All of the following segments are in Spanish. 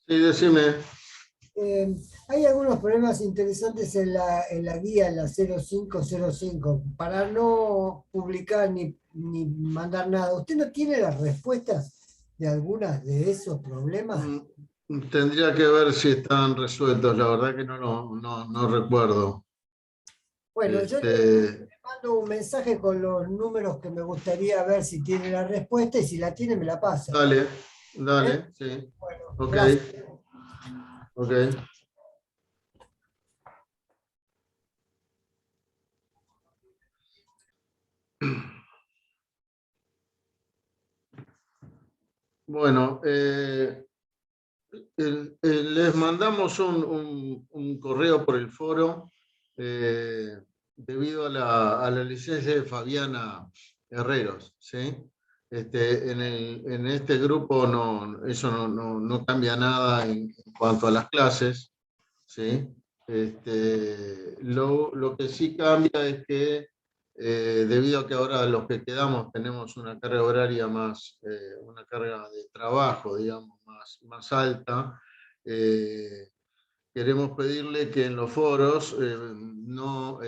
Sí, decime. Eh, Hay algunos problemas interesantes en la guía, en la 0505, para no publicar ni mandar nada. ¿Usted no tiene las respuestas de algunas de esos problemas? Tendría que ver si están resueltos, la verdad que no recuerdo. Bueno, yo le Este, mando un mensaje con los números que me gustaría ver si tiene la respuesta y si la tiene me la pasa. dale, ¿Eh? dale, sí. Bueno, Ok, gracias. ok. Bueno, les mandamos un correo por el foro debido a la licencia de Fabiana Herreros, ¿sí? En este grupo eso no cambia nada en cuanto a las clases, ¿sí? Lo que sí cambia es que debido a que ahora los que quedamos tenemos una carga horaria una carga de trabajo, digamos, más alta, eh, queremos pedirle que en los foros no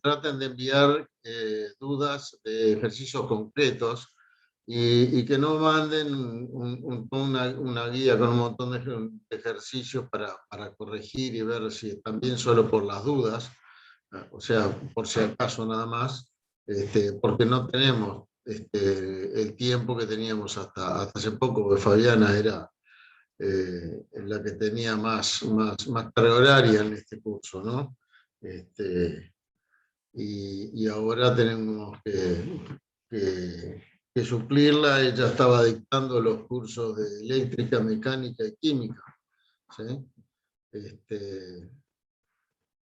traten de enviar dudas de ejercicios concretos y que no manden una guía con un montón de ejercicios para corregir y ver si también solo por las dudas, o sea, por si acaso nada más, porque no tenemos el tiempo que teníamos hasta hace poco, porque Fabiana era la que tenía más carga horaria en este curso, ¿no? Este, y ahora tenemos que suplirla. Ella estaba dictando los cursos de eléctrica, mecánica y química, ¿sí? Este,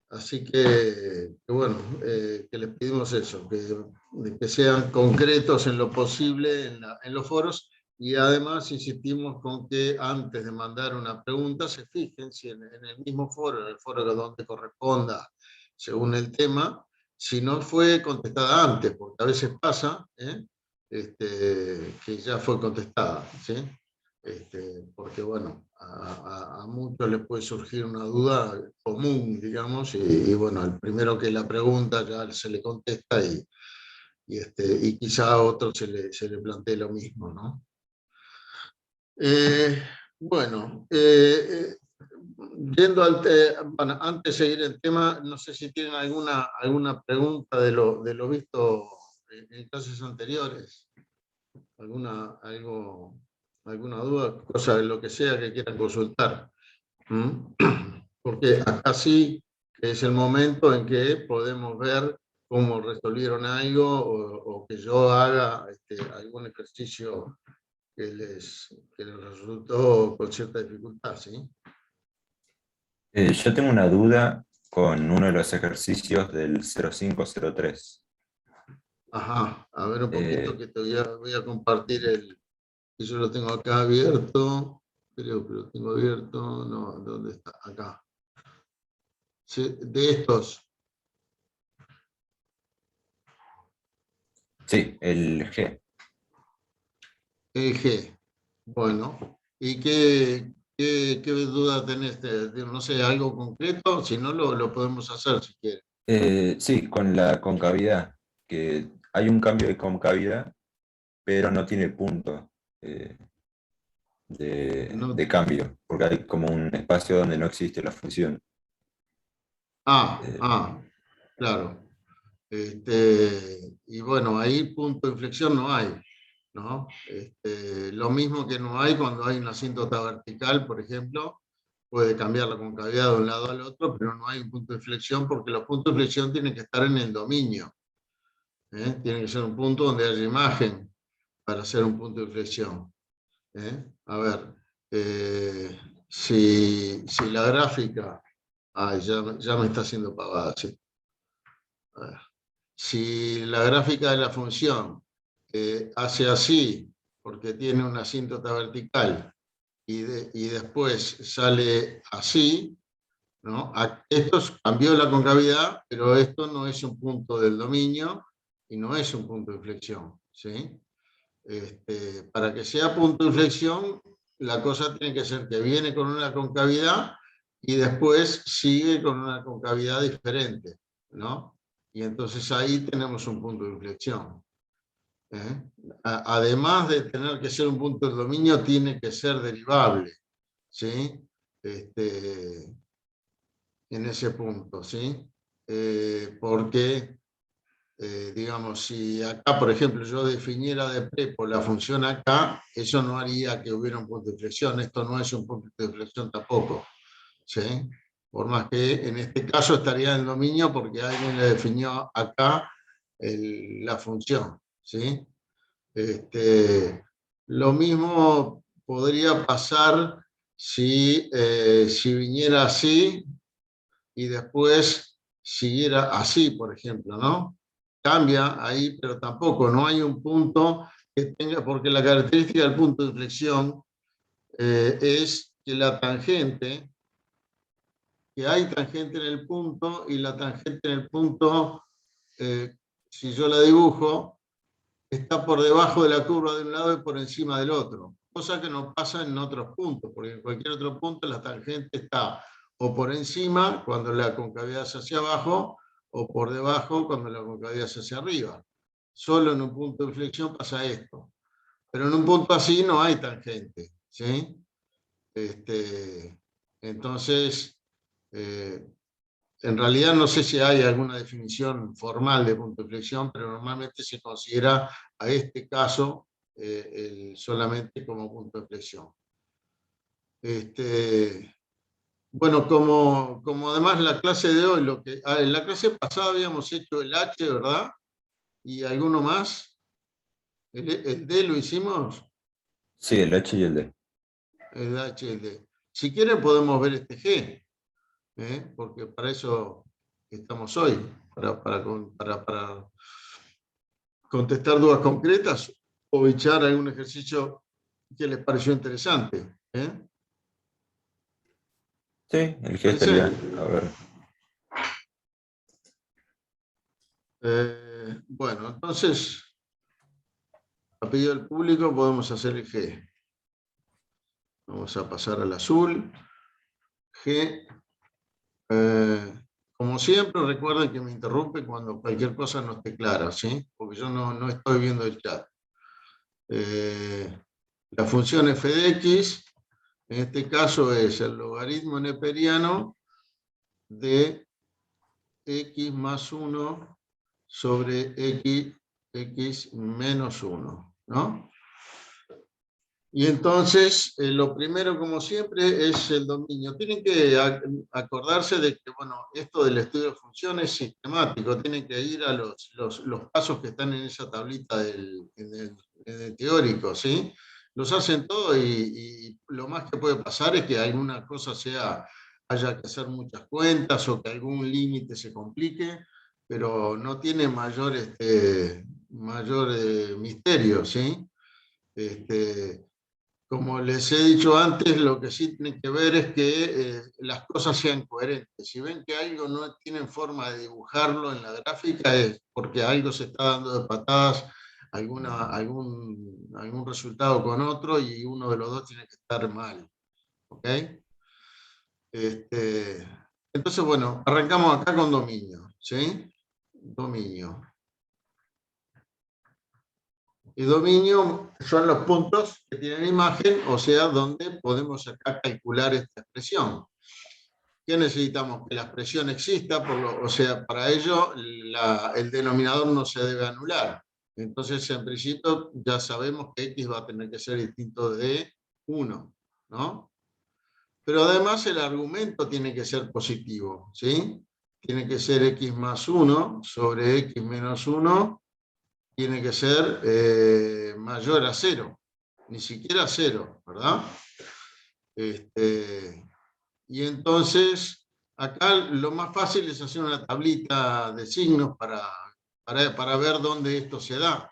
Así que bueno, que les pedimos eso, que sean concretos en lo posible en los foros, y además insistimos con que antes de mandar una pregunta se fijen si en el mismo foro, en el foro donde corresponda según el tema, si no fue contestada antes, porque a veces pasa que ya fue contestada, ¿sí? Porque bueno, a muchos les puede surgir una duda común, digamos, y bueno, al primero que la pregunta ya se le contesta y quizá a otro se le plantee lo mismo, ¿no? Eh, bueno, bueno, antes de seguir el tema, no sé si tienen alguna pregunta de lo visto en clases anteriores, alguna duda, cosa de lo que sea que quieran consultar. ¿Mm? Porque acá sí que es el momento en que podemos ver cómo resolvieron algo o que yo haga algún ejercicio que les resultó con cierta dificultad, ¿sí? Yo tengo una duda con uno de los ejercicios del 0503. Ajá, a ver un poquito Eh, que voy a compartir que yo lo tengo acá abierto, creo que lo tengo abierto, no, ¿dónde está? Acá. Sí, de estos, sí, el G. G. Bueno, ¿y qué duda tenés? No sé, algo concreto, si no lo podemos hacer si quieres. Sí, con la concavidad, que hay un cambio de concavidad, pero no tiene punto No, de cambio, porque hay como un espacio donde no existe la función. Eh, claro. Y bueno, ahí punto de inflexión no hay, ¿no? Lo mismo que no hay cuando hay una asíntota vertical, por ejemplo, puede cambiar la concavidad de un lado al otro, pero no hay un punto de inflexión porque los puntos de inflexión tienen que estar en el dominio, ¿eh? Tiene que ser un punto donde haya imagen para hacer un punto de inflexión, ¿eh? A ver, si la gráfica, ya me está haciendo pavada, sí. A ver. Si la gráfica de la función hace así, porque tiene una asíntota vertical, y después sale así, ¿no? Esto cambió la concavidad, pero esto no es un punto del dominio y no es un punto de inflexión, ¿sí? Para que sea punto de inflexión, la cosa tiene que ser que viene con una concavidad y después sigue con una concavidad diferente, ¿no? Y entonces ahí tenemos un punto de inflexión. Además de tener que ser un punto de dominio, tiene que ser derivable, ¿sí? En ese punto, ¿sí? Porque, digamos, si acá, por ejemplo, yo definiera de prepo la función acá, eso no haría que hubiera un punto de inflexión. Esto no es un punto de inflexión tampoco, ¿sí? Por más que en este caso estaría en dominio porque alguien le definió acá la función, ¿sí? Lo mismo podría pasar si viniera así y después siguiera así, por ejemplo, ¿no? Cambia ahí, pero tampoco, no hay un punto que tenga, porque la característica del punto de inflexión es que la tangente, que hay tangente en el punto y la tangente en el punto, si yo la dibujo, está por debajo de la curva de un lado y por encima del otro, cosa que no pasa en otros puntos, porque en cualquier otro punto la tangente está o por encima cuando la concavidad es hacia abajo, o por debajo cuando la concavidad es hacia arriba. Solo en un punto de inflexión pasa esto, pero en un punto así no hay tangente, ¿sí? Entonces, en realidad no sé si hay alguna definición formal de punto de inflexión, pero normalmente se considera a este caso solamente como punto de inflexión. Bueno, como además la clase de hoy, en la clase pasada habíamos hecho el H, ¿verdad? Y alguno más. El D lo hicimos. Sí, el H y el D. El H y el D. Si quieren podemos ver este G, porque para eso estamos hoy, para contestar dudas concretas o echar algún ejercicio que les pareció interesante. Sí, el G ¿Parece? estaría, a ver. Bueno, entonces, a pedido del público podemos hacer el G. Vamos a pasar al azul. G. Como siempre, recuerden que me interrumpen cuando cualquier cosa no esté clara, ¿sí? Porque yo no estoy viendo el chat. La función f de x, en este caso es el logaritmo neperiano de x más 1 sobre x menos 1, ¿no? Y entonces, lo primero, como siempre, es el dominio. Tienen que acordarse de que, bueno, esto del estudio de funciones es sistemático, tienen que ir a los pasos que están en esa tablita en el teórico, ¿sí? Los hacen todo y lo más que puede pasar es que alguna cosa haya que hacer muchas cuentas o que algún límite se complique, pero no tiene mayor misterio, ¿sí? Como les he dicho antes, lo que sí tienen que ver es que las cosas sean coherentes. Si ven que algo no tienen forma de dibujarlo en la gráfica, es porque algo se está dando de patadas, algún resultado con otro, y uno de los dos tiene que estar mal. ¿Ok? Entonces, bueno, arrancamos acá con dominio. ¿Sí? Dominio. Y dominio son los puntos que tienen imagen, o sea, donde podemos acá calcular esta expresión. ¿Qué necesitamos? Que la expresión exista, o sea, para ello el denominador no se debe anular. Entonces, en principio, ya sabemos que x va a tener que ser distinto de 1, ¿no? Pero además el argumento tiene que ser positivo, ¿sí? Tiene que ser x más 1 sobre x menos 1, tiene que ser mayor a 0, ni siquiera 0, ¿verdad? Y entonces, acá lo más fácil es hacer una tablita de signos para ver dónde esto se da,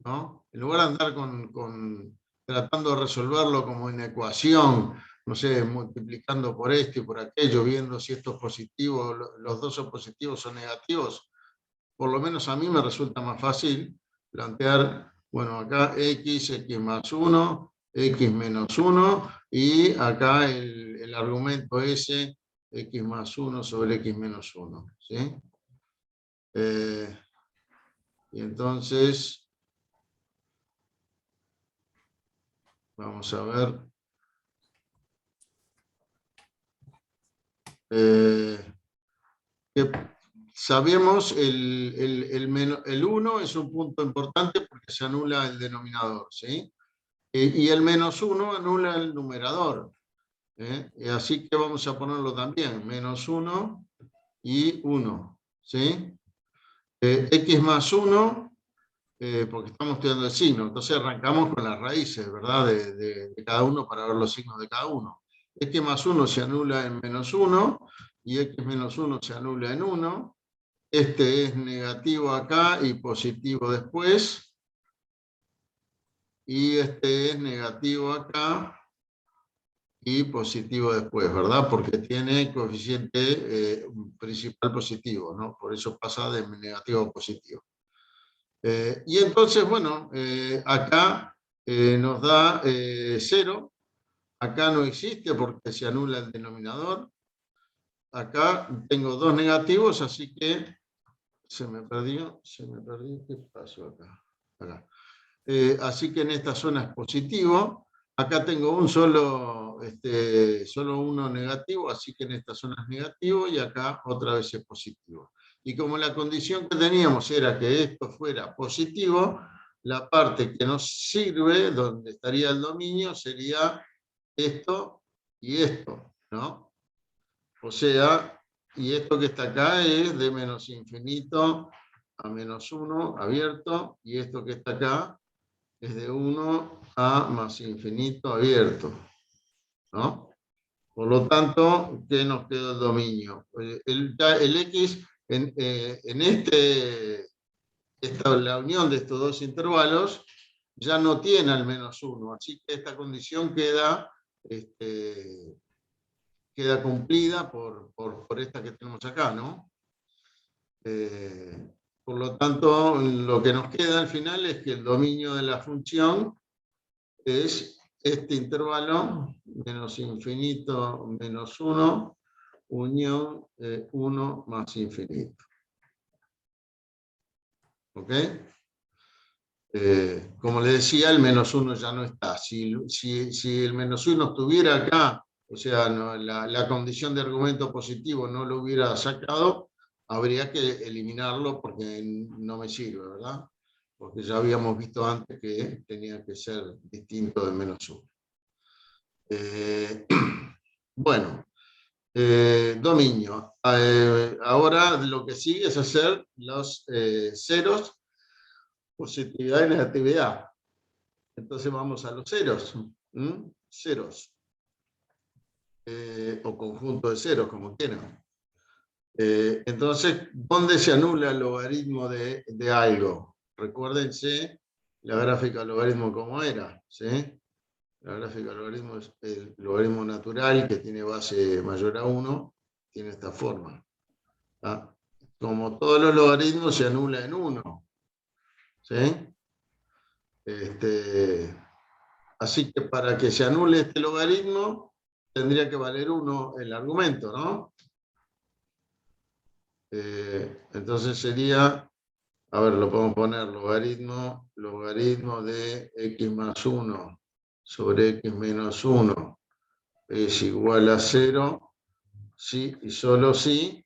¿no? En lugar de andar tratando de resolverlo como en ecuación, no sé, multiplicando por esto y por aquello, viendo si esto es positivo, los dos son positivos o negativos, por lo menos a mí me resulta más fácil plantear, bueno, acá x más 1 x menos 1, y acá el argumento S, x más 1 sobre x menos 1. ¿Sí? Y entonces, vamos a ver. Que sabemos el 1 es un punto importante porque se anula el denominador, ¿sí? Y el menos 1 anula el numerador. Así que vamos a ponerlo también, menos 1 y 1, ¿sí? X más 1, porque estamos estudiando el signo, entonces arrancamos con las raíces, ¿verdad? De cada uno para ver los signos de cada uno. X más 1 se anula en menos 1 y x menos 1 se anula en 1. Este es negativo acá y positivo después. Y este es negativo acá y positivo después, ¿verdad? Porque tiene coeficiente principal positivo, ¿no? Por eso pasa de negativo a positivo. Y entonces, bueno, acá nos da 0. Acá no existe porque se anula el denominador. Acá tengo dos negativos, así que se me perdió. ¿Qué pasó acá? Acá. Así que en esta zona es positivo. Acá tengo un solo uno negativo, así que en esta zona es negativo y acá otra vez es positivo. Y como la condición que teníamos era que esto fuera positivo, la parte que nos sirve, donde estaría el dominio, sería esto y esto, ¿no? O sea, y esto que está acá es de menos infinito a menos 1 abierto, y esto que está acá es de 1 a más infinito abierto, ¿no? Por lo tanto, ¿qué nos queda el dominio? El X, la unión de estos dos intervalos, ya no tiene al menos 1, así que esta condición queda cumplida por esta que tenemos acá, ¿no? Por lo tanto, lo que nos queda al final es que el dominio de la función es este intervalo, menos infinito menos 1, unión 1 más infinito. ¿Ok? Como le decía, el menos 1 ya no está. Si el menos 1 estuviera acá, o sea, no, la condición de argumento positivo no lo hubiera sacado, habría que eliminarlo porque no me sirve, ¿verdad? Porque ya habíamos visto antes que tenía que ser distinto de menos 1. Bueno, dominio. Ahora lo que sigue es hacer los ceros, positividad y negatividad. Entonces vamos a los ceros. Ceros. O conjunto de ceros, como quieran. Entonces, ¿dónde se anula el logaritmo de algo? Recuérdense la gráfica del logaritmo como era, ¿sí? La gráfica del logaritmo es el logaritmo natural que tiene base mayor a 1, tiene esta forma. ¿Ah? Como todos los logaritmos se anula en 1. ¿Sí? Así que para que se anule este logaritmo, tendría que valer 1 el argumento, ¿no? Entonces sería, a ver, lo podemos poner, logaritmo de x más 1 sobre x menos 1 es igual a 0, sí y solo si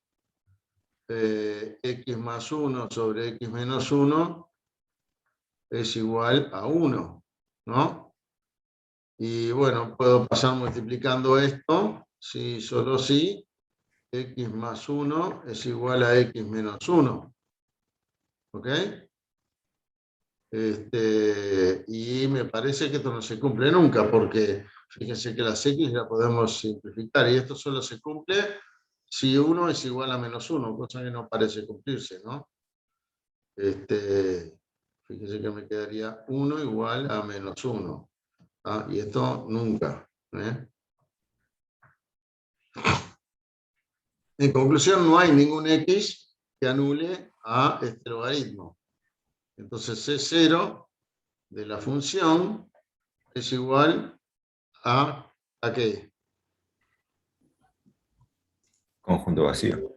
x más 1 sobre x menos 1 es igual a 1, ¿no? Y bueno, puedo pasar multiplicando esto, si solo si x más 1 es igual a x menos 1. ¿Ok? Y me parece que esto no se cumple nunca, porque fíjense que las x la podemos simplificar, y esto solo se cumple si 1 es igual a menos 1, cosa que no parece cumplirse, ¿no? Fíjense que me quedaría 1 igual a menos 1. ¿Ah? Y esto nunca. En conclusión, no hay ningún x que anule a este logaritmo. Entonces C0 de la función es igual ¿a qué? Conjunto vacío.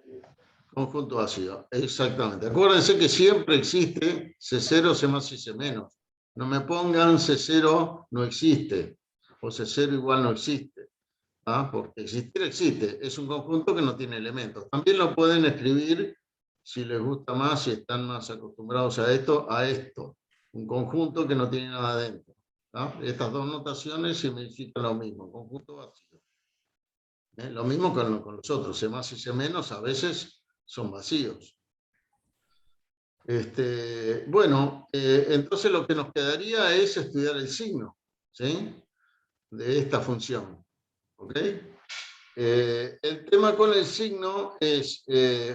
Conjunto vacío, exactamente. Acuérdense que siempre existe C0, C más y C menos. No me pongan C0 no existe, o C0 igual no existe. ¿Ah? Porque existir existe, es un conjunto que no tiene elementos. También lo pueden escribir, si les gusta más, si están más acostumbrados a esto. Un conjunto que no tiene nada dentro. ¿Ah? Estas dos notaciones significan lo mismo, conjunto vacío. Lo mismo con los otros, C más y C menos a veces son vacíos. Bueno, entonces lo que nos quedaría es estudiar el signo, ¿sí? De esta función. ¿Ok? El tema con el signo es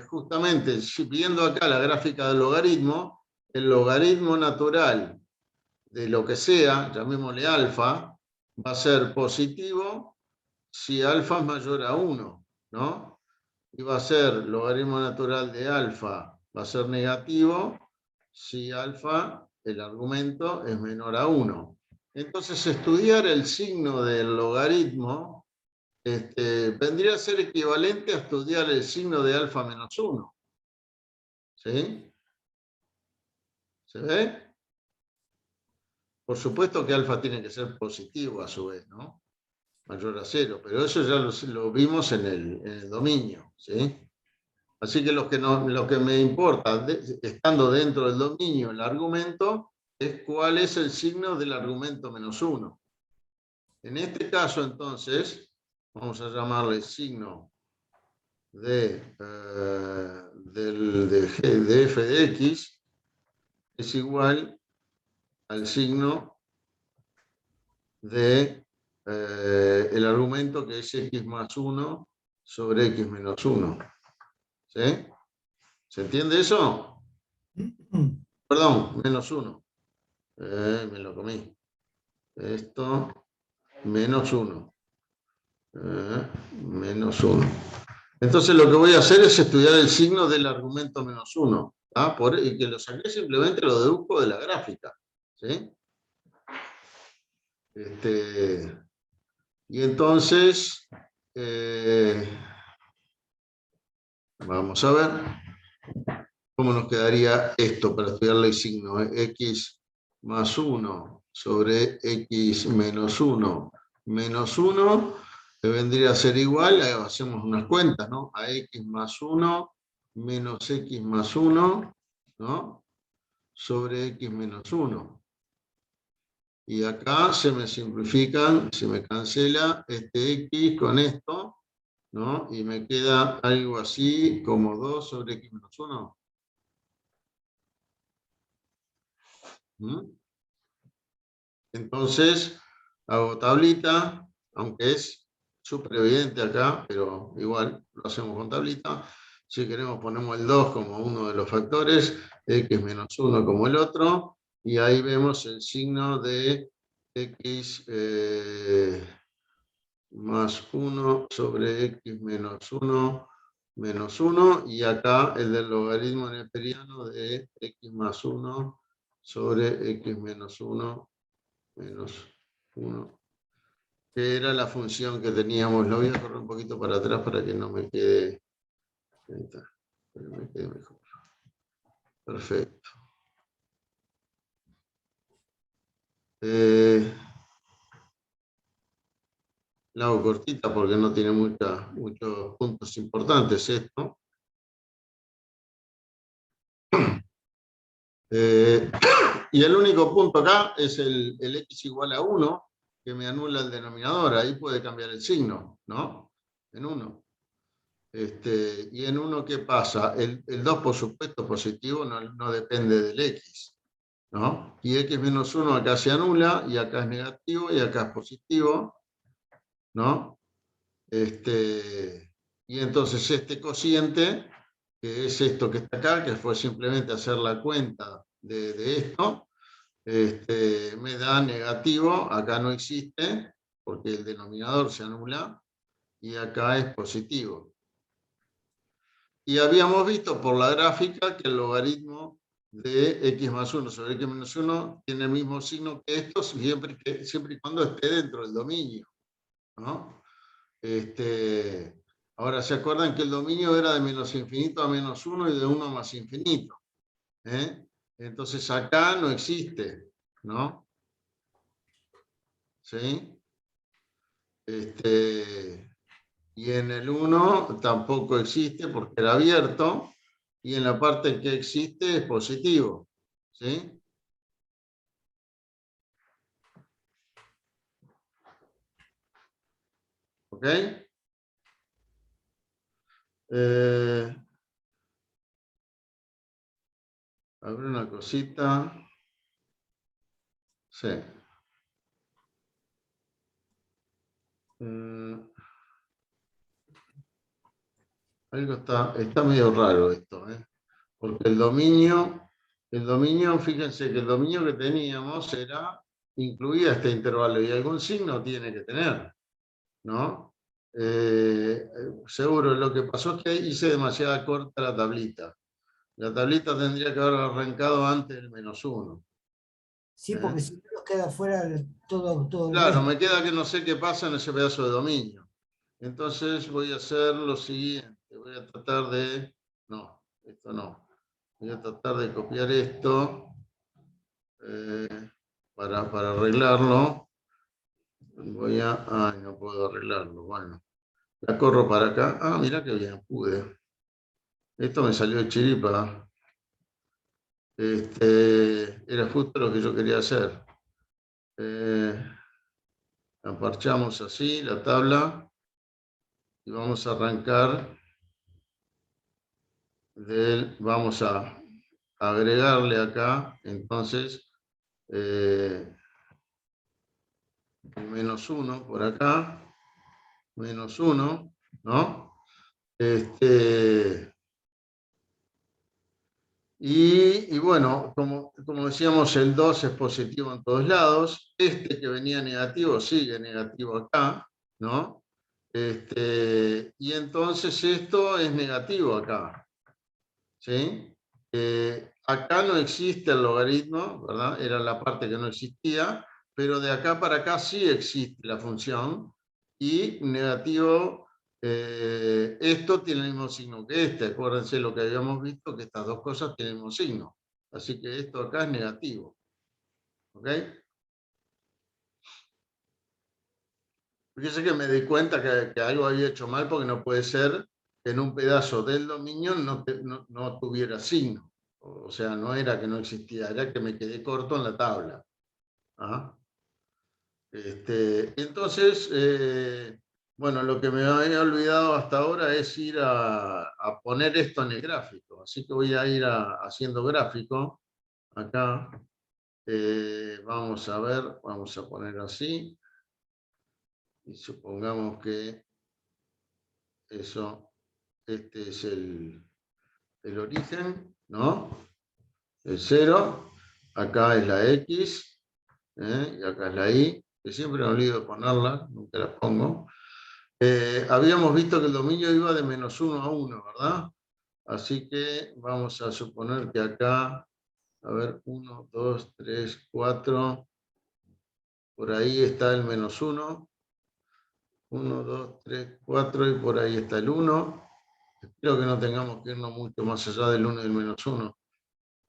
justamente, viendo acá la gráfica del logaritmo, el logaritmo natural de lo que sea, llamémosle alfa, va a ser positivo si alfa es mayor a 1, ¿no? Y va a ser logaritmo natural de alfa, va a ser negativo si alfa, el argumento, es menor a 1. Entonces, estudiar el signo del logaritmo vendría a ser equivalente a estudiar el signo de alfa menos 1. ¿Sí? ¿Se ve? Por supuesto que alfa tiene que ser positivo a su vez, ¿no? Mayor a 0, pero eso ya lo vimos en el dominio, ¿sí? Así que lo que me importa, estando dentro del dominio, el argumento, es cuál es el signo del argumento menos 1. En este caso, entonces, vamos a llamarle signo de f de x es igual al signo de el argumento que es x más 1 sobre x menos 1. ¿Sí? ¿Se entiende eso? Perdón, menos 1. Me lo comí. Esto, menos 1. Menos 1. Entonces lo que voy a hacer es estudiar el signo del argumento menos 1. ¿Ah? Y que lo saqué simplemente lo deduzco de la gráfica. ¿Sí? Y entonces, vamos a ver cómo nos quedaría esto para estudiarle el signo. X más 1 sobre x menos 1 menos 1, que vendría a ser igual, hacemos unas cuentas, ¿no? A x más 1 menos x más 1, ¿no? Sobre x menos 1. Y acá se me simplifican, se me cancela este x con esto, ¿no? Y me queda algo así como 2 sobre x menos 1. Entonces, hago tablita, aunque es súper evidente acá, pero igual lo hacemos con tablita. Si queremos ponemos el 2 como uno de los factores, x menos 1 como el otro, y ahí vemos el signo de x más 1 sobre x menos 1, y acá el del logaritmo neperiano de x más 1 sobre x menos 1 menos 1, que era la función que teníamos. Lo voy a correr un poquito para atrás para que no me quede, ahí está, para que me quede mejor. Perfecto. La hago cortita porque no tiene muchos puntos importantes esto. Y el único punto acá es el x igual a 1, que me anula el denominador. Ahí puede cambiar el signo, ¿no? En 1. Y en 1, ¿qué pasa? El 2, por supuesto, positivo, no depende del x, ¿no? Y x menos 1 acá se anula, y acá es negativo, y acá es positivo, ¿no? Y entonces este cociente, que es esto que está acá, que fue simplemente hacer la cuenta de esto, me da negativo, acá no existe, porque el denominador se anula, y acá es positivo. Y habíamos visto por la gráfica que el logaritmo de x más 1 sobre x menos 1 tiene el mismo signo que esto, siempre y cuando esté dentro del dominio, ¿no? Ahora, ¿se acuerdan que el dominio era de menos infinito a menos 1 y de 1 más infinito? Entonces acá no existe, ¿no? ¿Sí? Y en el 1 tampoco existe porque era abierto, y en la parte que existe es positivo, ¿sí? ¿Ok? A ver una cosita. Sí. Algo está medio raro esto, porque el dominio, fíjense que el dominio que teníamos incluía este intervalo y algún signo tiene que tener, ¿no? Seguro, lo que pasó es que hice demasiada corta la tablita. La tablita tendría que haber arrancado antes del menos 1. Sí, porque si no nos queda fuera todo el Claro, resto. me queda que no sé qué pasa en ese pedazo de dominio. Entonces voy a hacer lo siguiente. Voy a tratar de... No, esto no. Voy a tratar de copiar esto para arreglarlo. Ay, no puedo arreglarlo. Bueno, la corro para acá. Ah, mira qué bien, pude. Esto me salió de chiripa. Era justo lo que yo quería hacer. La parchamos así, la tabla, y vamos a arrancar vamos a agregarle acá, entonces, el menos 1 por acá, menos 1, ¿no? Y bueno, como decíamos, el 2 es positivo en todos lados. Que venía negativo sigue negativo acá, ¿no? Y entonces esto es negativo acá, ¿sí? Acá no existe el logaritmo, ¿verdad? Era la parte que no existía, pero de acá para acá sí existe la función, y negativo, esto tiene el mismo signo que este. Acuérdense lo que habíamos visto, que estas dos cosas tienen el mismo signo. Así que esto acá es negativo. ¿Ok? Fíjense que me di cuenta que algo había hecho mal, porque no puede ser que en un pedazo del dominio no tuviera signo. O sea, no era que no existía, era que me quedé corto en la tabla. ¿Ah? Entonces, bueno, lo que me había olvidado hasta ahora es ir a poner esto en el gráfico. Así que voy a ir haciendo gráfico. Acá, vamos a ver, vamos a poner así. Y supongamos que este es el origen, ¿no? El 0. Acá es la X, y acá es la Y, que siempre me olvido de ponerla, nunca la pongo. Habíamos visto que el dominio iba de menos 1 a 1, ¿verdad? Así que vamos a suponer que acá, a ver, 1, 2, 3, 4, por ahí está el menos 1. 1, 2, 3, 4, y por ahí está el 1. Espero que no tengamos que irnos mucho más allá del 1 y del menos 1,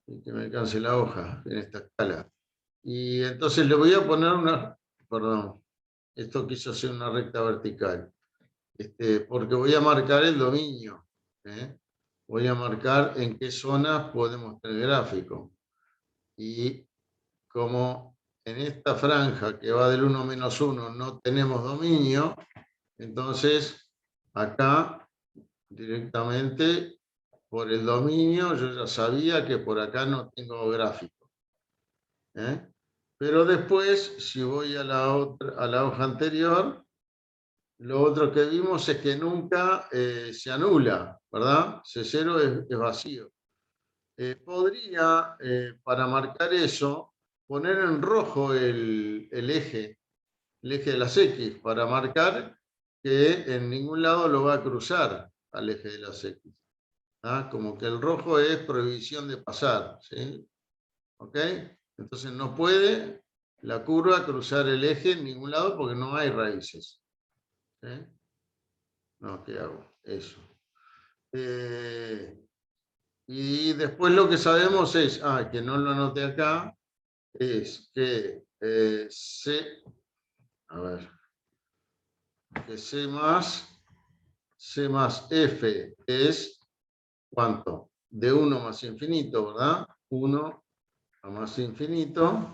y que me alcance la hoja en esta escala. Y entonces le voy a poner perdón, esto quiso hacer una recta vertical, porque voy a marcar el dominio, voy a marcar en qué zonas podemos tener gráfico. Y como en esta franja que va del 1 a menos 1 no tenemos dominio, entonces acá directamente por el dominio yo ya sabía que por acá no tengo gráfico. Pero después, si voy a la hoja anterior, lo otro que vimos es que nunca se anula, ¿verdad? C0 es vacío. Podría, para marcar eso, poner en rojo el eje de las X, para marcar que en ningún lado lo va a cruzar al eje de las X. Como que el rojo es prohibición de pasar, ¿sí? ¿Ok? Entonces no puede la curva cruzar el eje en ningún lado porque no hay raíces. ¿Sí? No, ¿qué hago? Eso. Y después lo que sabemos es, que no lo anoté acá, es que a ver, que C más F es, ¿cuánto? De 1 más infinito, ¿verdad? 1 a más infinito,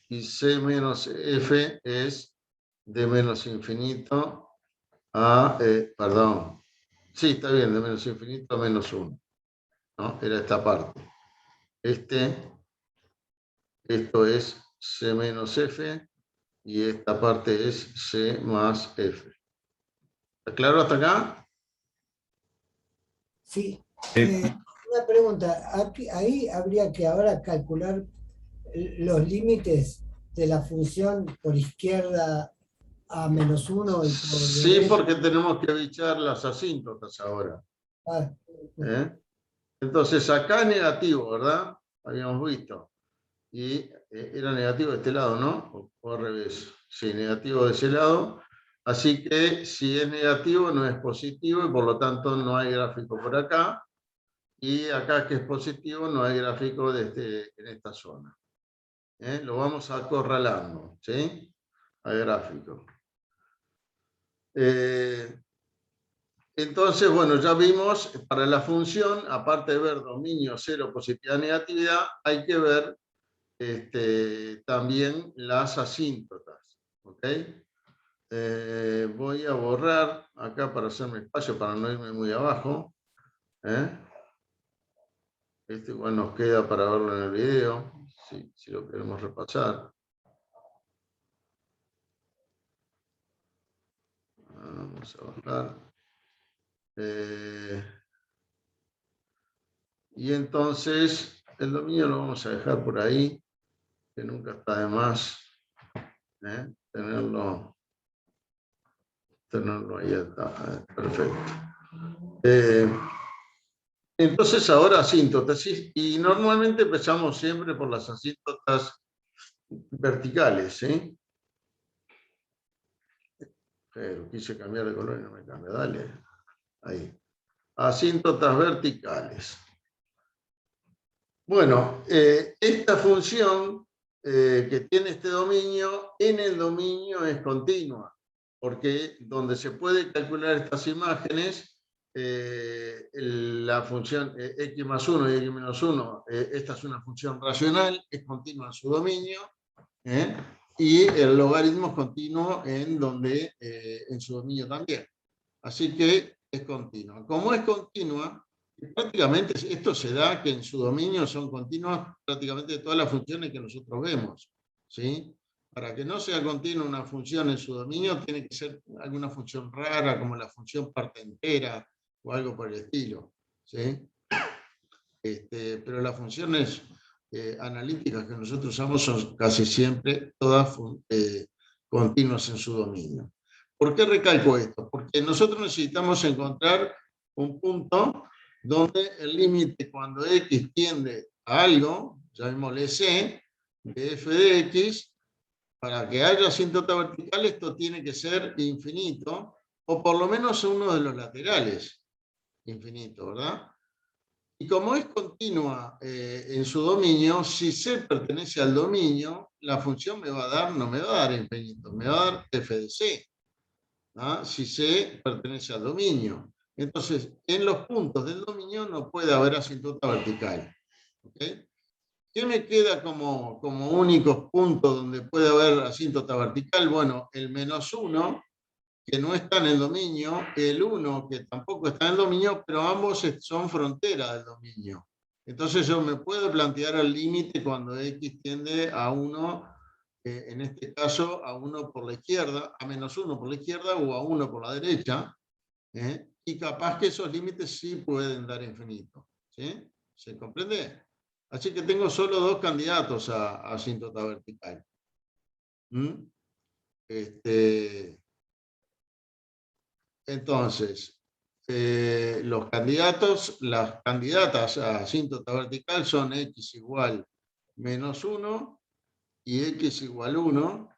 y C menos F es de menos infinito a, perdón, sí, está bien, de menos infinito a menos 1, ¿no? Era esta parte. Esto es C menos F, y esta parte es C más F. ¿Está claro hasta acá? Sí. Sí. Una pregunta, ahí habría que ahora calcular los límites de la función por izquierda a -1 y por Sí, derecha. porque tenemos que bichar las asíntotas ahora. Ah, ¿Eh? Entonces acá es negativo, ¿verdad? Habíamos visto. Y era negativo de este lado, ¿no? O al revés. Sí, negativo de ese lado. Así que si es negativo no es positivo y por lo tanto no hay gráfico por acá. Y acá que es positivo no hay gráfico en esta zona. Lo vamos acorralando, ¿sí? Al gráfico. Entonces, bueno, ya vimos, para la función, aparte de ver dominio, cero, positividad, negatividad, hay que ver también las asíntotas. ¿Ok? Voy a borrar acá para hacerme espacio, para no irme muy abajo. Igual nos queda para verlo en el video, si lo queremos repasar. Vamos a bajar. Y entonces el dominio lo vamos a dejar por ahí, que nunca está de más tenerlo ahí. Está, perfecto. Entonces ahora asíntotas, y normalmente empezamos siempre por las asíntotas verticales, ¿sí? Pero quise cambiar de color y no me cambia, dale, ahí. Asíntotas verticales. Bueno, esta función que tiene este dominio, en el dominio es continua, porque donde se puede calcular estas imágenes, la función x más 1 y x menos 1, esta es una función racional, es continua en su dominio, y el logaritmo es continuo en su dominio también. Así que es continua. Como es continua, prácticamente esto se da que en su dominio son continuas prácticamente todas las funciones que nosotros vemos, ¿sí? Para que no sea continua una función en su dominio, tiene que ser alguna función rara, como la función parte entera o algo por el estilo, ¿sí? Pero las funciones analíticas que nosotros usamos son casi siempre todas continuas en su dominio. ¿Por qué recalco esto? Porque nosotros necesitamos encontrar un punto donde el límite cuando x tiende a algo, llamémosle c, de f de x, para que haya asíntota vertical esto tiene que ser infinito, o por lo menos uno de los laterales infinito, ¿verdad? Y como es continua en su dominio, si C pertenece al dominio, la función me va a dar, no me va a dar infinito, me va a dar f de C, ¿no? Si C pertenece al dominio. Entonces, en los puntos del dominio no puede haber asíntota vertical. ¿Okay? ¿Qué me queda como únicos puntos donde puede haber asíntota vertical? Bueno, el -1, que no está en el dominio, el 1, que tampoco está en el dominio, pero ambos son frontera del dominio. Entonces yo me puedo plantear el límite cuando x tiende a 1, en este caso a 1 por la izquierda, a -1 por la izquierda o a 1 por la derecha, y capaz que esos límites sí pueden dar infinito. ¿Sí? ¿Se comprende? Así que tengo solo dos candidatos a asíntota vertical. Entonces, los candidatos, las candidatas a asíntota vertical son x igual menos 1 y x igual 1,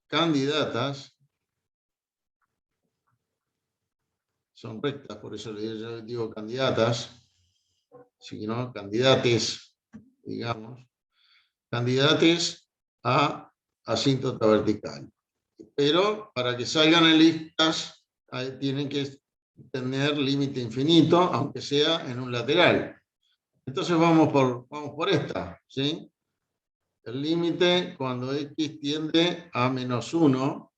candidatas, son rectas, por eso yo digo candidatas, si no, candidates, digamos, candidates a asíntota vertical. Pero para que salgan en listas, tienen que tener límite infinito, aunque sea en un lateral. Entonces vamos por esta, ¿sí? El límite cuando x tiende a menos 1,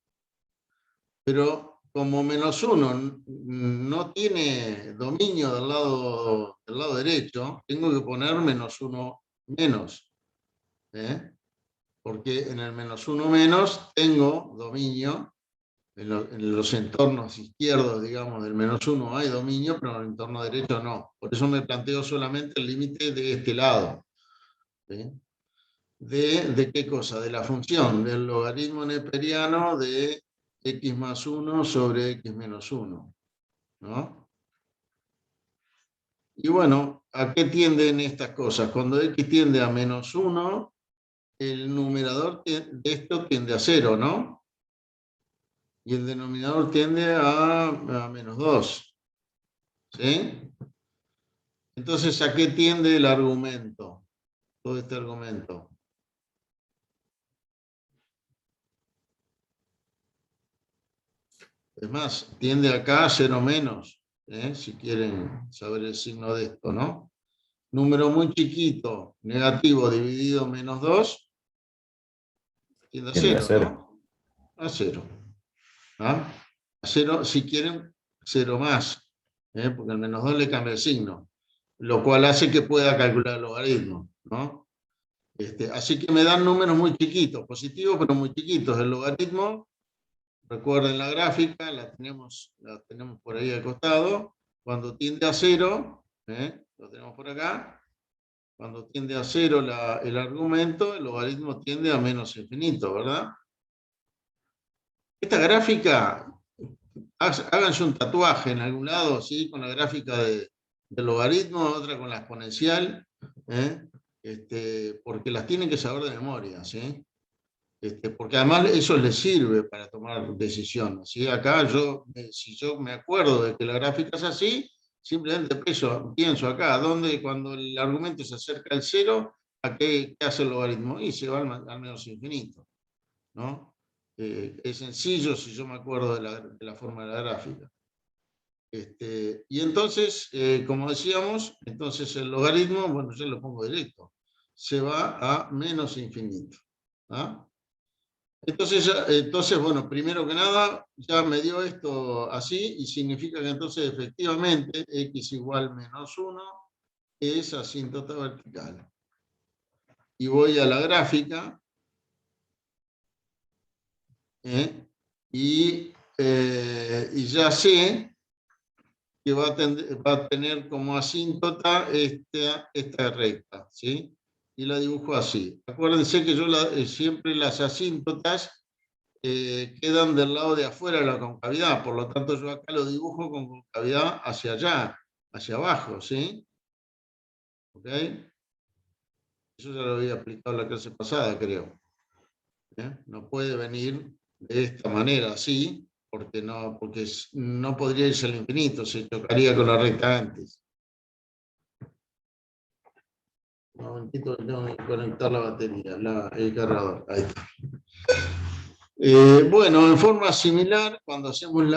pero como menos 1 no tiene dominio del lado derecho, tengo que poner menos 1 menos. Porque en el menos 1 menos tengo dominio, en los entornos izquierdos, digamos, del menos 1 hay dominio, pero en el entorno derecho no. Por eso me planteo solamente el límite de este lado. ¿Sí? ¿De qué cosa? De la función, del logaritmo neperiano de x más 1 sobre x menos 1. ¿No? Y bueno, ¿a qué tienden estas cosas? Cuando x tiende a menos 1, el numerador de esto tiende a 0, ¿no? Y el denominador tiende a menos 2. ¿Sí? Entonces, ¿a qué tiende el argumento? Todo este argumento. Es más, tiende acá a 0 menos, si quieren saber el signo de esto, ¿no? Número muy chiquito, negativo dividido menos 2, tiende a Tiende a 0, cero. ¿no? A 0. ¿Ah? A 0, si quieren, 0 más, porque al menos 2 le cambia el signo, lo cual hace que pueda calcular el logaritmo, ¿no? Así que me dan números muy chiquitos, positivos pero muy chiquitos. El logaritmo, recuerden la gráfica, la tenemos por ahí al costado, cuando tiende a 0, lo tenemos por acá, cuando tiende a 0 el argumento, el logaritmo tiende a menos infinito, ¿verdad? Esta gráfica, háganse un tatuaje en algún lado, ¿sí? Con la gráfica del logaritmo, otra con la exponencial, porque las tienen que saber de memoria, ¿sí? Porque además eso les sirve para tomar decisiones, ¿sí? Acá si yo me acuerdo de que la gráfica es así, simplemente pienso acá, cuando el argumento se acerca al 0, ¿a qué hace el logaritmo? Y se va al menos infinito, ¿no? Es sencillo si yo me acuerdo de la forma de la gráfica. Y entonces, como decíamos, entonces el logaritmo, bueno, yo lo pongo directo, se va a menos infinito. ¿Ah? Entonces, bueno, primero que nada, ya me dio esto así, y significa que entonces efectivamente x igual menos 1 es asíntota vertical. Y voy a la gráfica, y ya sé que va a tener como asíntota esta recta, ¿sí? Y la dibujo así. Acuérdense que yo siempre las asíntotas quedan del lado de afuera de la concavidad, por lo tanto yo acá lo dibujo con concavidad hacia allá, hacia abajo, ¿sí? ¿Ok? Eso ya lo había aplicado en la clase pasada, creo. No puede venir de esta manera, así, porque no podría irse al infinito, se chocaría con la recta antes. Un momentito, tengo que conectar la batería, el cargador. Ahí está. Bueno, en forma similar, cuando hacemos el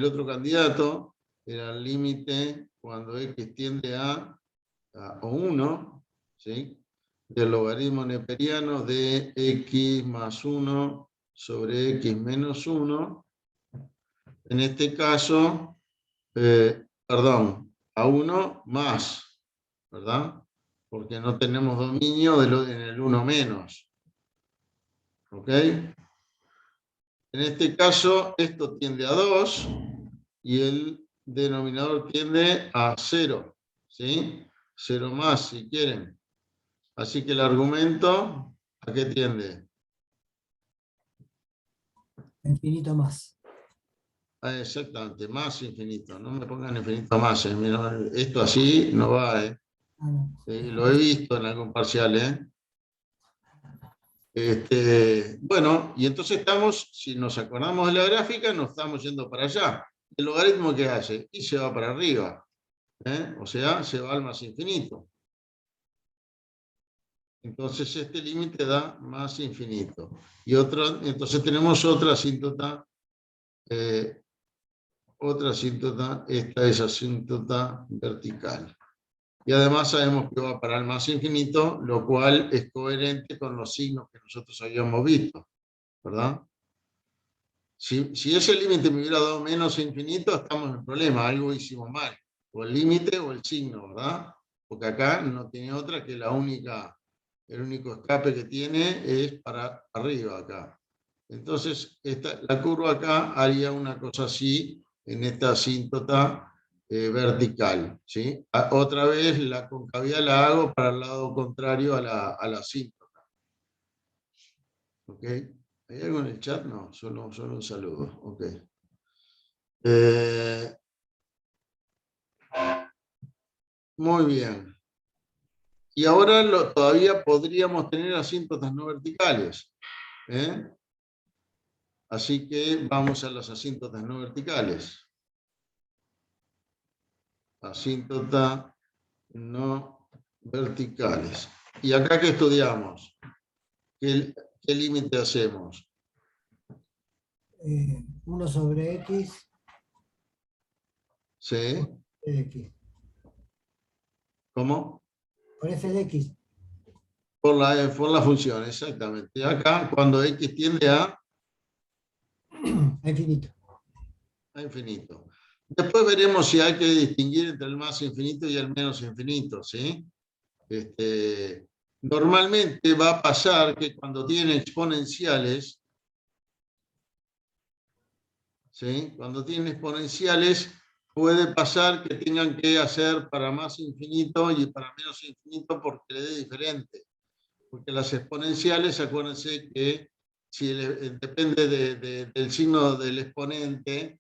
otro candidato, era el límite cuando x tiende a 1, ¿sí? Del logaritmo neperiano de x más 1 sobre x menos 1. En este caso, perdón, a 1 más, ¿verdad? Porque no tenemos dominio en el 1 menos. ¿Ok? En este caso, esto tiende a 2 y el denominador tiende a 0. ¿Sí? 0 más, si quieren. Así que el argumento, ¿a qué tiende? Infinito más. Exactamente, más infinito. No me pongan infinito más. Mira, esto así no va. Lo he visto en algún parcial. Bueno, y entonces estamos, si nos acordamos de la gráfica, nos estamos yendo para allá. ¿El logaritmo qué hace? Y se va para arriba. O sea, se va al más infinito. Entonces este límite da más infinito. Y entonces tenemos otra asíntota. Esta es asíntota vertical. Y además sabemos que va para el más infinito, lo cual es coherente con los signos que nosotros habíamos visto, ¿verdad? Si ese límite me hubiera dado menos infinito, estamos en problema, algo hicimos mal. O el límite o el signo, ¿verdad? Porque acá no tiene otra que el único escape que tiene es para arriba acá. Entonces, la curva acá haría una cosa así, en esta asíntota vertical, ¿sí? Otra vez la concavidad la hago para el lado contrario a la asíntota. ¿Ok? ¿Hay algo en el chat? No, solo un saludo. Ok. Muy bien. Y ahora todavía podríamos tener asíntotas no verticales. Así que vamos a las asíntotas no verticales. Asíntota no verticales. ¿Y acá qué estudiamos? ¿Qué límite hacemos? 1 sobre X. ¿Sí? X. ¿Cómo? Por f de X. Por la función, exactamente. Acá, cuando X tiende a Infinito. infinito. Después veremos si hay que distinguir entre el más infinito y el menos infinito, ¿sí? Normalmente va a pasar que cuando tiene exponenciales, ¿sí? Cuando tiene exponenciales, puede pasar que tengan que hacer para más infinito y para menos infinito porque le dé diferente. Porque las exponenciales, acuérdense que si depende del signo del exponente,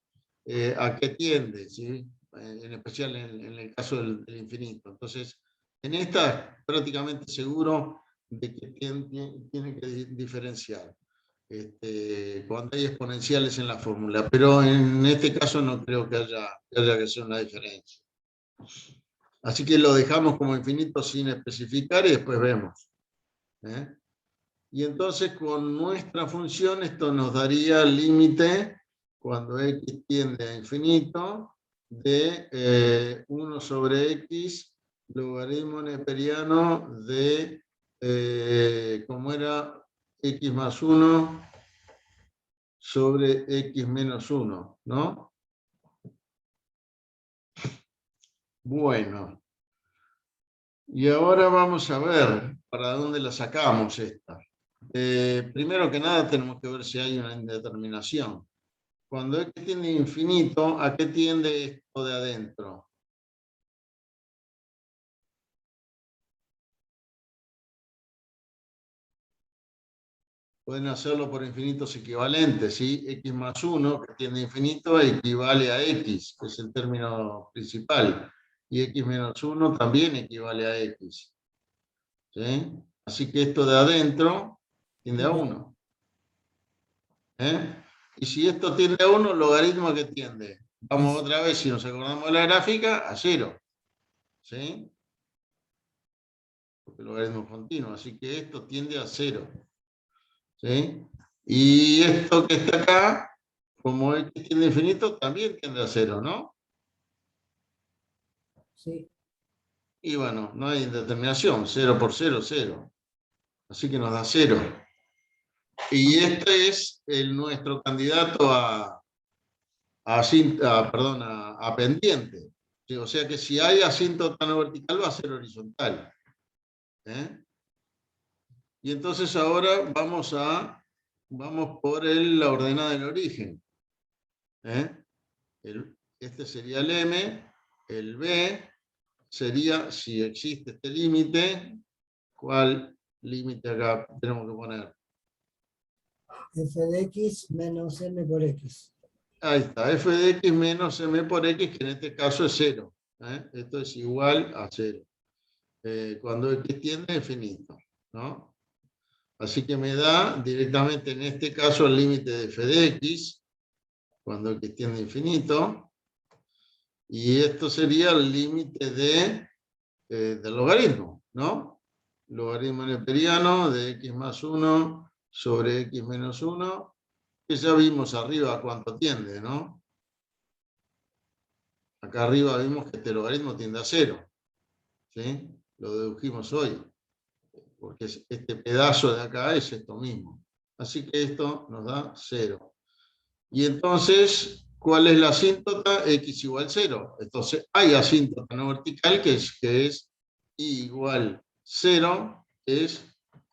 a qué tiende, ¿sí? En especial en el caso del infinito. Entonces, en esta prácticamente seguro de que tiene que diferenciar cuando hay exponenciales en la fórmula, pero en este caso no creo que haya que hacer una diferencia. Así que lo dejamos como infinito sin especificar y después vemos. Y entonces con nuestra función esto nos daría el límite cuando x tiende a infinito de 1 sobre x logaritmo neperiano de, ¿cómo era? X más 1 sobre x menos 1, ¿no? Bueno, y ahora vamos a ver para dónde la sacamos esta. Primero que nada tenemos que ver si hay una indeterminación. Cuando x tiende a infinito, ¿a qué tiende esto de adentro? Pueden hacerlo por infinitos equivalentes, ¿sí? X más 1, que tiende a infinito, equivale a x, que es el término principal. Y x menos 1 también equivale a x. ¿Sí? Así que esto de adentro tiende a 1. Y si esto tiende a 1, ¿logaritmo a qué tiende? Vamos otra vez, si nos acordamos de la gráfica, a 0. ¿Sí? Porque el logaritmo es continuo, así que esto tiende a 0. ¿Sí? Y esto que está acá, como x tiende a infinito, también tiende a 0, ¿no? Sí. Y bueno, no hay indeterminación, 0 por 0, 0. Así que nos da 0. Y este es nuestro candidato a pendiente. ¿Sí? O sea que si hay asíntota no vertical, va a ser horizontal. Y entonces ahora vamos por la ordenada del origen. Este sería el M, el B sería, si existe este límite, ¿cuál límite acá tenemos que poner? F de X menos M por X. Ahí está, f de x menos m por x, que en este caso es 0. Esto es igual a 0. Cuando x tiende a infinito, ¿no? Así que me da directamente en este caso el límite de f de x, cuando x tiende a infinito, y esto sería el límite del logaritmo, ¿no? Logaritmo neperiano de x más 1 sobre x menos 1, que ya vimos arriba cuánto tiende, ¿no? Acá arriba vimos que este logaritmo tiende a 0, ¿sí? Lo dedujimos hoy, porque este pedazo de acá es esto mismo. Así que esto nos da 0. Y entonces, ¿cuál es la asíntota? X igual 0. Entonces, hay asíntota no vertical que es y igual 0, es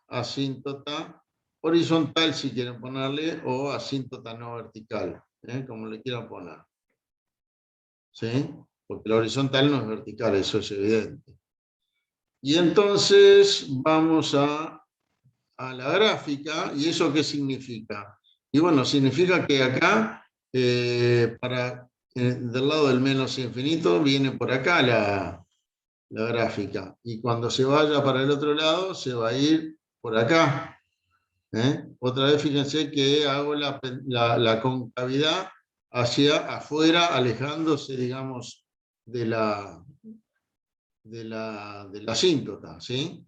asíntota horizontal, si quieren ponerle, o asíntota no vertical, como le quieran poner. ¿Sí? Porque la horizontal no es vertical, eso es evidente. Y entonces vamos a la gráfica, ¿y eso qué significa? Y bueno, significa que acá, del lado del menos infinito, viene por acá la gráfica, y cuando se vaya para el otro lado, se va a ir por acá. Otra vez fíjense que hago la concavidad hacia afuera, alejándose, digamos, de la asíntota, ¿sí?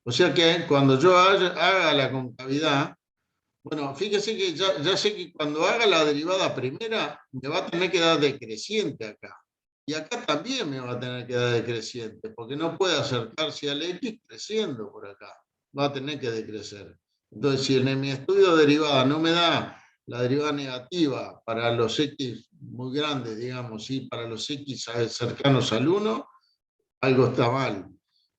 O sea que cuando yo haga la concavidad, bueno, fíjese que ya sé que cuando haga la derivada primera, me va a tener que dar decreciente acá. Y acá también me va a tener que dar decreciente, porque no puede acercarse al x creciendo por acá. Va a tener que decrecer. Entonces, si en mi estudio de derivada no me da la derivada negativa para los x muy grandes, digamos, y para los x cercanos al 1, algo está mal.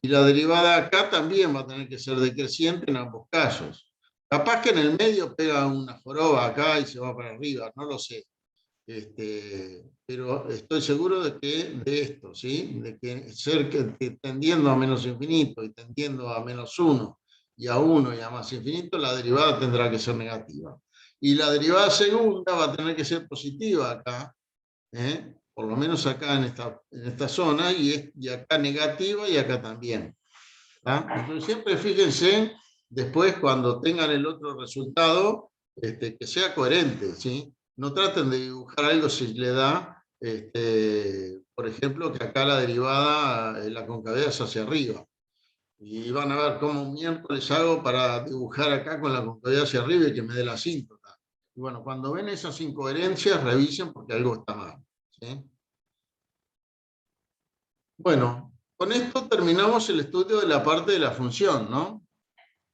Y la derivada acá también va a tener que ser decreciente en ambos casos. Capaz que en el medio pega una joroba acá y se va para arriba, no lo sé. Pero estoy seguro de esto, ¿sí? De que tendiendo a menos infinito y tendiendo a menos 1 y a 1 y a más infinito, la derivada tendrá que ser negativa. Y la derivada segunda va a tener que ser positiva acá, por lo menos acá en esta zona, y acá negativa y acá también. Entonces siempre fíjense después cuando tengan el otro resultado, que sea coherente, ¿sí? No traten de dibujar algo si le da, por ejemplo, que acá la derivada, la concavidad es hacia arriba. Y van a ver cómo miércoles hago para dibujar acá con la concavidad hacia arriba y que me dé la asíntota. Y bueno, cuando ven esas incoherencias, revisen porque algo está mal, ¿sí? Bueno, con esto terminamos el estudio de la parte de la función, ¿no?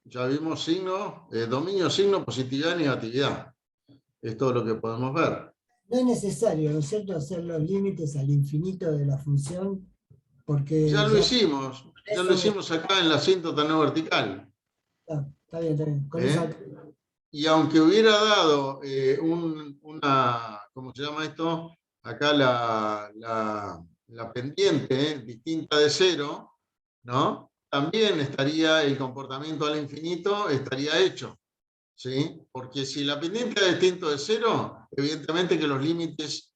Ya vimos signo, dominio, signo, positividad, negatividad. Es todo lo que podemos ver. No es necesario, ¿no es cierto?, hacer los límites al infinito de la función, porque Ya lo eso hicimos acá en la asíntota no vertical. está bien, está bien. Con eso, ¿Eh? Y aunque hubiera dado ¿cómo se llama esto? Acá la pendiente, distinta de 0, ¿no? También estaría el comportamiento al infinito, estaría hecho, ¿sí? Porque si la pendiente es distinto de 0, evidentemente que los límites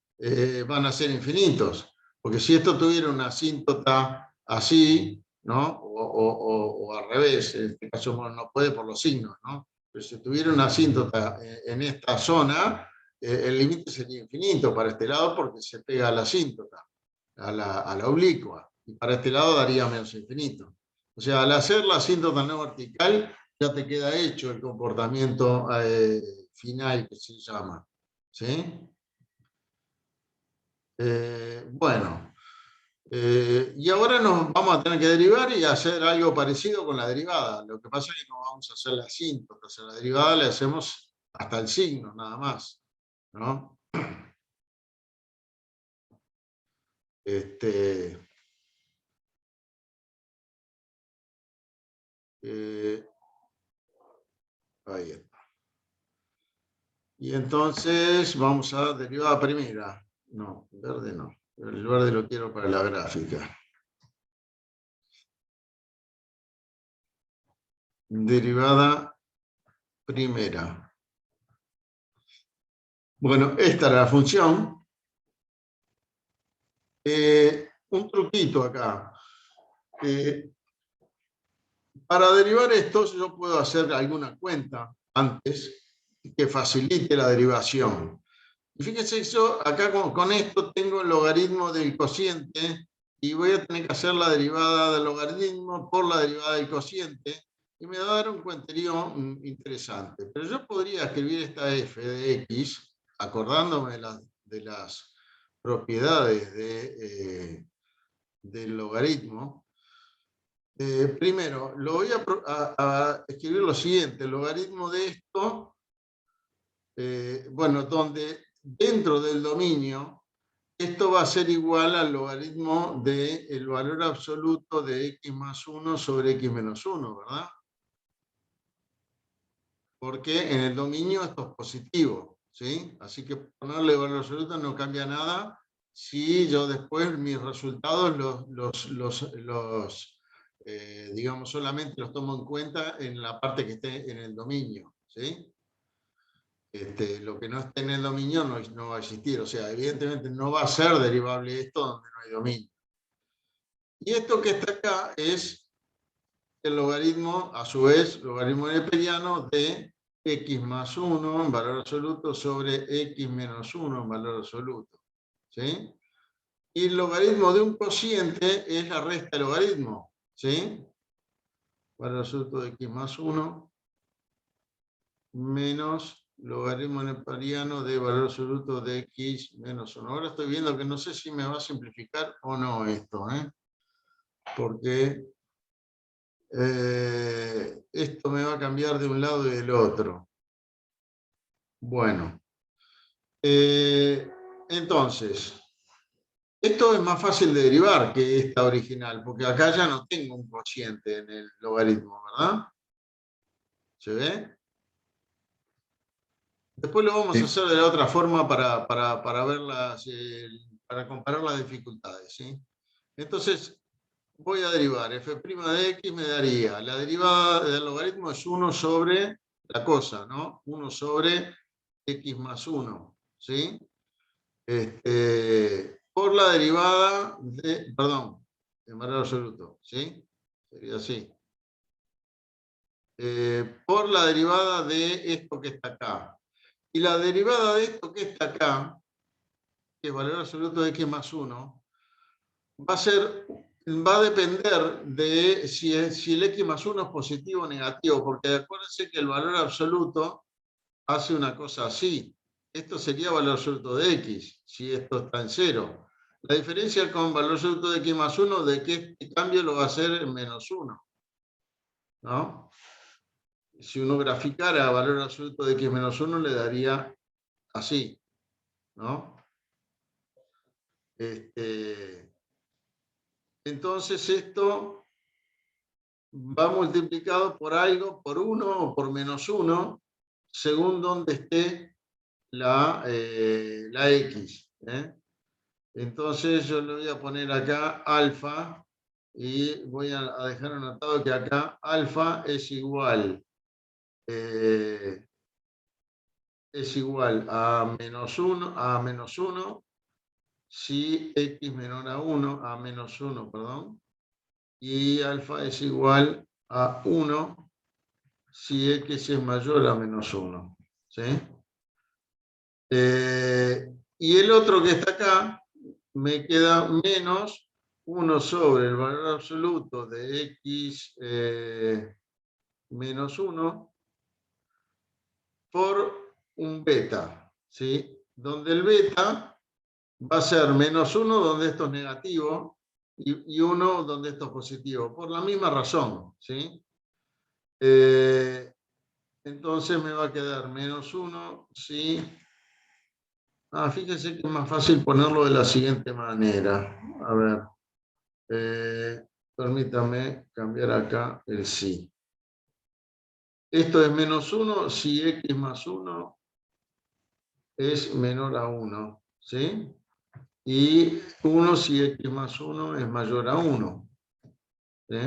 van a ser infinitos. Porque si esto tuviera una asíntota así, ¿no? O al revés, en este caso no puede por los signos, ¿no? Pero si tuviera una asíntota en esta zona, el límite sería infinito para este lado porque se pega a la asíntota, a la oblicua. Y para este lado daría menos infinito. O sea, al hacer la asíntota no vertical, ya te queda hecho el comportamiento final que se llama. ¿Sí? Bueno. Y ahora nos vamos a tener que derivar y hacer algo parecido con la derivada. Lo que pasa es que no vamos a hacer la asíntota. A la derivada le hacemos hasta el signo, nada más, ¿no? Eh, ahí está. Y entonces vamos a derivada primera. No, verde no. El verde lo quiero para la gráfica. Derivada primera. Bueno, esta era la función. Un truquito acá. Para derivar esto, yo puedo hacer alguna cuenta antes que facilite la derivación. Y fíjense, yo acá con esto tengo el logaritmo del cociente y voy a tener que hacer la derivada del logaritmo por la derivada del cociente y me va a dar un cuenterío interesante. Pero yo podría escribir esta f de x, acordándome de las propiedades del logaritmo. Primero, lo voy a escribir lo siguiente: el logaritmo de esto, bueno, donde dentro del dominio, esto va a ser igual al logaritmo del valor absoluto de x más 1 sobre x menos 1, ¿verdad? Porque en el dominio esto es positivo, ¿sí? Así que ponerle valor absoluto no cambia nada si yo después mis resultados digamos, solamente los tomo en cuenta en la parte que esté en el dominio, ¿sí? Lo que no esté en el dominio no va a existir, o sea, evidentemente no va a ser derivable esto donde no hay dominio. Y esto que está acá es el logaritmo, a su vez, logaritmo neperiano de x más 1 en valor absoluto sobre x menos 1 en valor absoluto, ¿sí? Y el logaritmo de un cociente es la resta de logaritmo, ¿sí? Valor absoluto de x más 1 menos logaritmo neperiano de valor absoluto de x menos 1. Ahora estoy viendo que no sé si me va a simplificar o no esto, porque esto me va a cambiar de un lado y del otro. Bueno, entonces, esto es más fácil de derivar que esta original, porque acá ya no tengo un cociente en el logaritmo, ¿verdad? ¿Se ve? Después lo vamos a hacer de la otra forma para ver para comparar las dificultades, ¿sí? Entonces, voy a derivar. F' de x me daría, la derivada del logaritmo es 1 sobre la cosa, ¿no? 1 sobre x más 1, ¿sí? Por la derivada de, perdón, en valor absoluto, ¿sí? Sería así. Por la derivada de esto que está acá. Y la derivada de esto que está acá, que es valor absoluto de x más 1, va a depender de si el x más 1 es positivo o negativo, porque acuérdense que el valor absoluto hace una cosa así. Esto sería valor absoluto de x, si esto está en 0. La diferencia con valor absoluto de x más 1 de que este cambio lo va a hacer en menos 1, ¿no? Si uno graficara valor absoluto de x menos 1, le daría así, ¿no? Entonces esto va multiplicado por algo, por 1 o por menos 1, según donde esté la x. Entonces yo le voy a poner acá alfa y voy a dejar anotado que acá alfa es igual a menos 1 si x menor a 1, a menos 1, perdón, y alfa es igual a 1 si x es mayor a menos 1. ¿Sí? Y el otro que está acá me queda menos 1 sobre el valor absoluto de x menos 1 por un beta, ¿sí? Donde el beta va a ser menos 1 donde esto es negativo y 1 donde esto es positivo, por la misma razón, ¿sí? Entonces me va a quedar menos 1, ¿sí? Fíjense que es más fácil ponerlo de la siguiente manera. A ver, permítame cambiar acá el sí. Esto es menos 1 si x más 1 es menor a 1, ¿sí? Y 1 si x más 1 es mayor a 1. ¿Sí?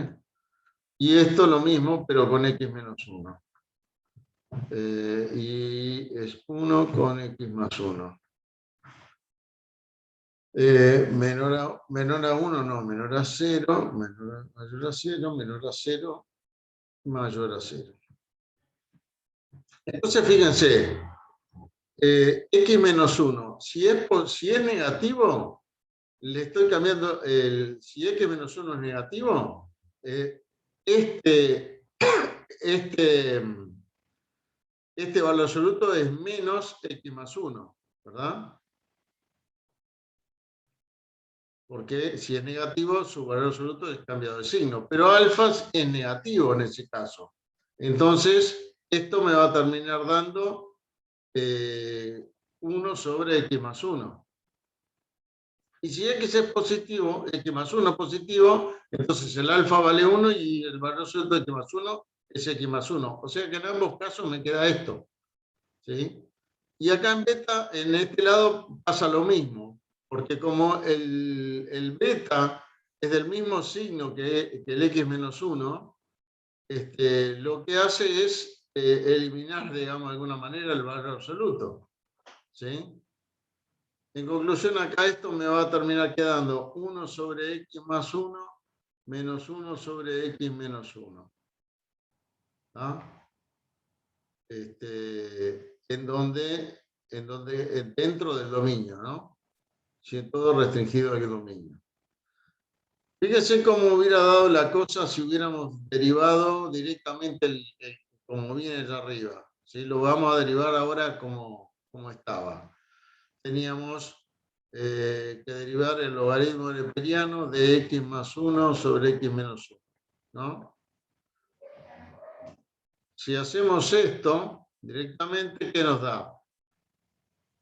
Y esto lo mismo, pero con x menos 1. y es 1 con x más 1. Menor a 1, no, menor a 0, mayor a 0, menor a 0, mayor a 0. Entonces, fíjense, x menos 1, si es negativo, le estoy cambiando si x menos 1 es negativo, este valor absoluto es menos x más 1, ¿verdad? Porque si es negativo, su valor absoluto es cambiado de signo. Pero alfa es negativo en ese caso. Entonces, esto me va a terminar dando 1 sobre x más 1. Y si x es positivo, x más 1 es positivo, entonces el alfa vale 1 y el valor absoluto de x más 1 es x más 1. O sea que en ambos casos me queda esto. ¿Sí? Y acá en beta, en este lado, pasa lo mismo. Porque como el beta es del mismo signo que el x menos 1, lo que hace es eliminar, digamos, de alguna manera el valor absoluto. ¿Sí? En conclusión, acá esto me va a terminar quedando 1 sobre x más 1 menos 1 sobre x menos 1. ¿Ah? Dentro del dominio, ¿no? Si es todo restringido al dominio. Fíjense cómo hubiera dado la cosa si hubiéramos derivado directamente como viene allá arriba. ¿Sí? Lo vamos a derivar ahora como estaba. Teníamos que derivar el logaritmo neperiano de x más 1 sobre x menos 1. ¿No? Si hacemos esto directamente, ¿qué nos da?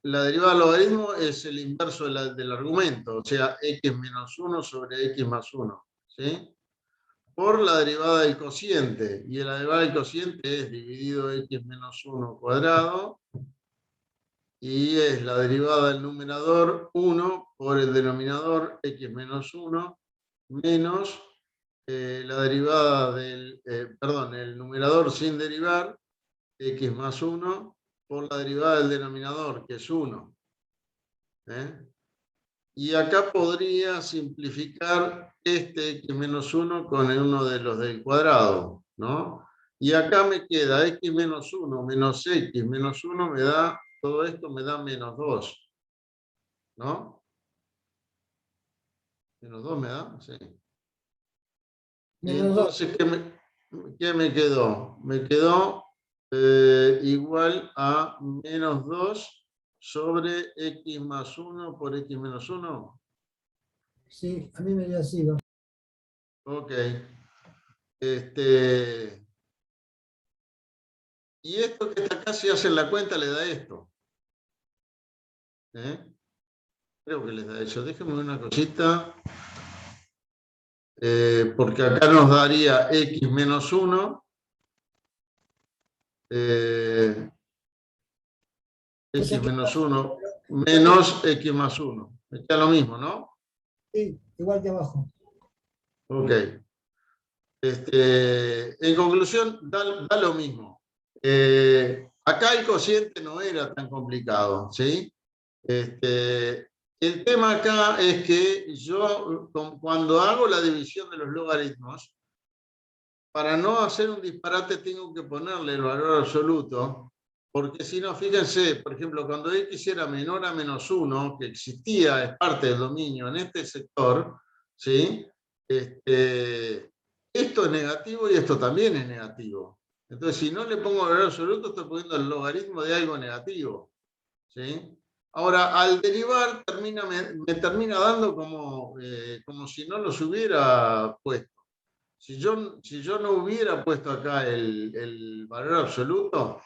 La derivada del logaritmo es el inverso del argumento, o sea, x menos 1 sobre x más 1. ¿Sí? Por la derivada del cociente. Y la derivada del cociente es dividido x menos 1 cuadrado. Y es la derivada del numerador 1 por el denominador x menos 1 menos la derivada el numerador sin derivar, x más 1, por la derivada del denominador, que es 1. Y acá podría simplificar este x menos 1 con el 1 de los del cuadrado, ¿no? Y acá me queda x menos 1 menos x menos 1 me da, todo esto me da menos 2. ¿No? Menos 2 me da, sí. Y entonces, ¿qué me quedó? Me quedó igual a menos 2 sobre x más 1 por x menos 1. Sí, a mí me dio así, ¿no? Ok. Y esto que está acá, si hacen la cuenta, le da esto. Creo que les da eso. Déjenme una cosita. Porque acá nos daría x menos 1. X menos 1 menos x más 1. Me queda lo mismo, ¿no? Sí, igual que abajo. Ok. En conclusión, da lo mismo. Acá el cociente no era tan complicado, ¿sí? El tema acá es que yo, cuando hago la división de los logaritmos, para no hacer un disparate tengo que ponerle el valor absoluto, porque si no, fíjense, por ejemplo, cuando x era menor a menos 1, que existía, es parte del dominio en este sector, ¿sí? Esto es negativo y esto también es negativo. Entonces, si no le pongo el valor absoluto, estoy poniendo el logaritmo de algo negativo. ¿Sí? Ahora, al derivar, me termina dando como si no los hubiera puesto. Si yo no hubiera puesto acá el valor absoluto,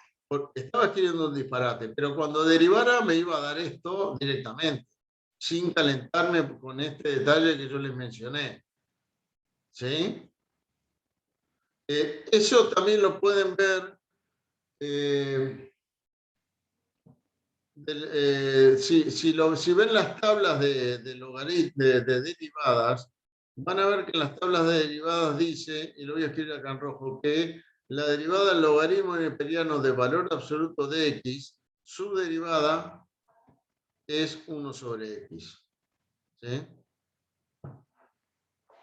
estaba escribiendo un disparate, pero cuando derivara me iba a dar esto directamente, sin calentarme con este detalle que yo les mencioné. ¿Sí? Eso también lo pueden ver si ven las tablas de derivadas, van a ver que en las tablas de derivadas dice, y lo voy a escribir acá en rojo, que la derivada del logaritmo neperiano de valor absoluto de x, su derivada es 1 sobre x. ¿Sí?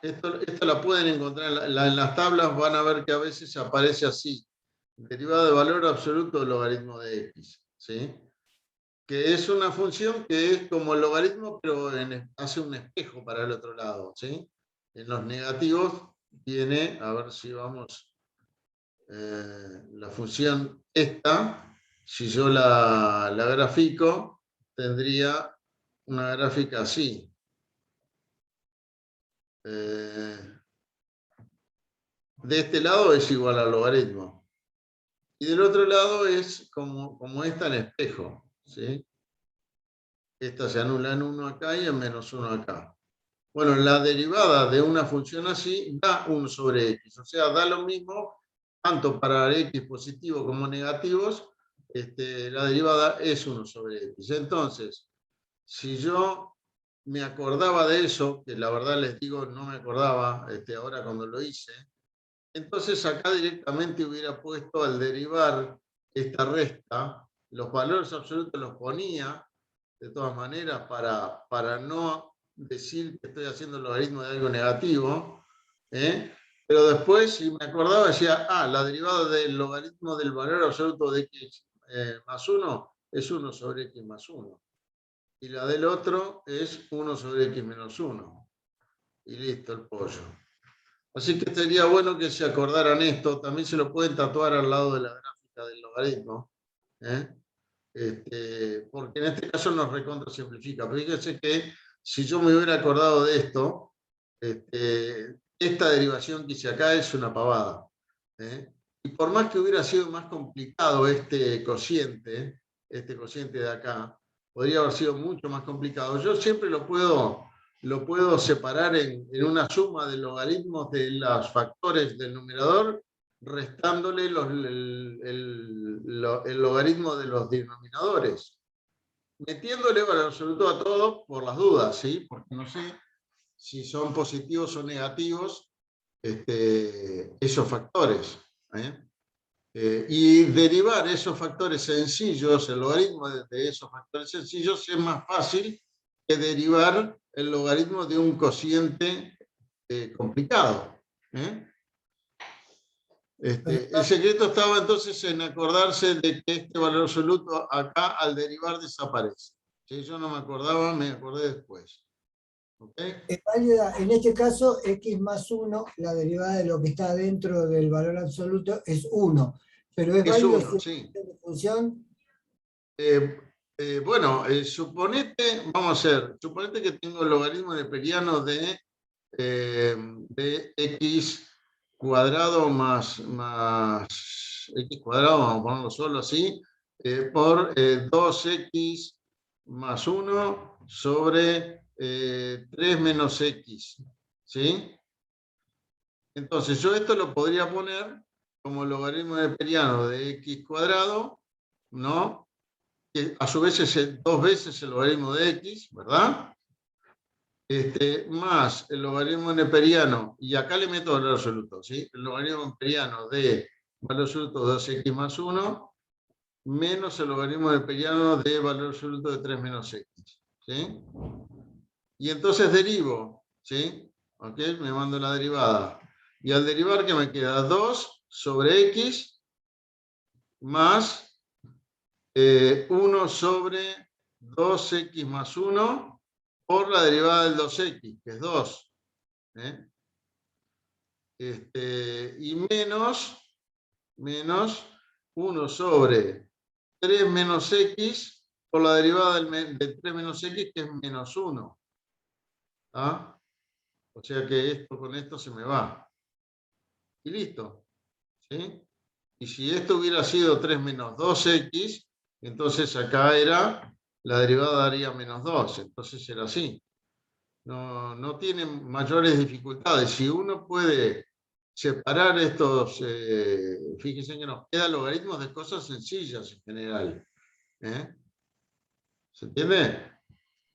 Esto la pueden encontrar en las tablas, van a ver que a veces aparece así, derivada de valor absoluto del logaritmo de x. ¿Sí? Que es una función que es como el logaritmo, pero hace un espejo para el otro lado. ¿Sí? En los negativos tiene, a ver si vamos, la función esta, si yo la grafico, tendría una gráfica así. De este lado es igual al logaritmo. Y del otro lado es como esta en espejo. ¿Sí? Esta se anula en 1 acá y en menos 1 acá. Bueno, la derivada de una función así da 1 sobre x. O sea, da lo mismo tanto para x positivos como negativos. La derivada es 1 sobre x. Entonces, si yo me acordaba de eso, que la verdad les digo, no me acordaba ahora cuando lo hice, entonces acá directamente hubiera puesto al derivar esta resta, los valores absolutos los ponía de todas maneras para no decir que estoy haciendo el logaritmo de algo negativo, ¿eh? Pero después, si me acordaba, decía, la derivada del logaritmo del valor absoluto de x más 1 es 1 sobre x más 1. Y la del otro es 1 sobre x menos 1. Y listo, el pollo. Así que sería bueno que se acordaran esto. También se lo pueden tatuar al lado de la gráfica del logaritmo. Porque en este caso nos recontra simplifica. Pero fíjense que si yo me hubiera acordado de esto, esta derivación que hice acá es una pavada. Y por más que hubiera sido más complicado este cociente de acá, podría haber sido mucho más complicado. Yo siempre lo puedo separar en una suma de logaritmos de los factores del numerador, restándole el logaritmo de los denominadores, metiéndole valor absoluto a todo por las dudas, ¿sí? Porque no sé si son positivos o negativos esos factores. Y derivar esos factores sencillos, el logaritmo de esos factores sencillos es más fácil que derivar el logaritmo de un cociente complicado. El secreto estaba entonces en acordarse de que este valor absoluto acá al derivar desaparece. ¿Sí? Yo no me acordaba, me acordé después. ¿Okay? Es válida, en este caso, x más 1, la derivada de lo que está dentro del valor absoluto es 1. Pero es válido 1, si sí. es función. Bueno, suponete, vamos a ver, suponete que tengo el logaritmo neperiano de x cuadrado más x cuadrado, vamos a ponerlo solo así, por 2x más 1 sobre 3 menos x. ¿Sí? Entonces yo esto lo podría poner como logaritmo neperiano de x cuadrado, ¿no? Que a su vez es 2 veces el logaritmo de x, ¿verdad? Más el logaritmo neperiano, y acá le meto valor absoluto, ¿sí? El logaritmo neperiano de valor absoluto de 2x más 1, menos el logaritmo neperiano de valor absoluto de 3 menos x. ¿Sí? Y entonces derivo, ¿sí? ¿Ok? Me mando la derivada. Y al derivar, ¿qué me queda? 2 sobre x más 1 sobre 2x más 1 por la derivada del 2x, que es 2. Y menos 1 sobre 3 menos x por la derivada del 3 menos x, que es menos 1. ¿Ah? O sea que esto con esto se me va. Y listo. ¿Sí? Y si esto hubiera sido 3 menos 2x, entonces acá era, la derivada daría menos 2. Entonces era así. No tiene mayores dificultades. Si uno puede separar estos, fíjense que nos quedan logaritmos de cosas sencillas en general. ¿Se entiende?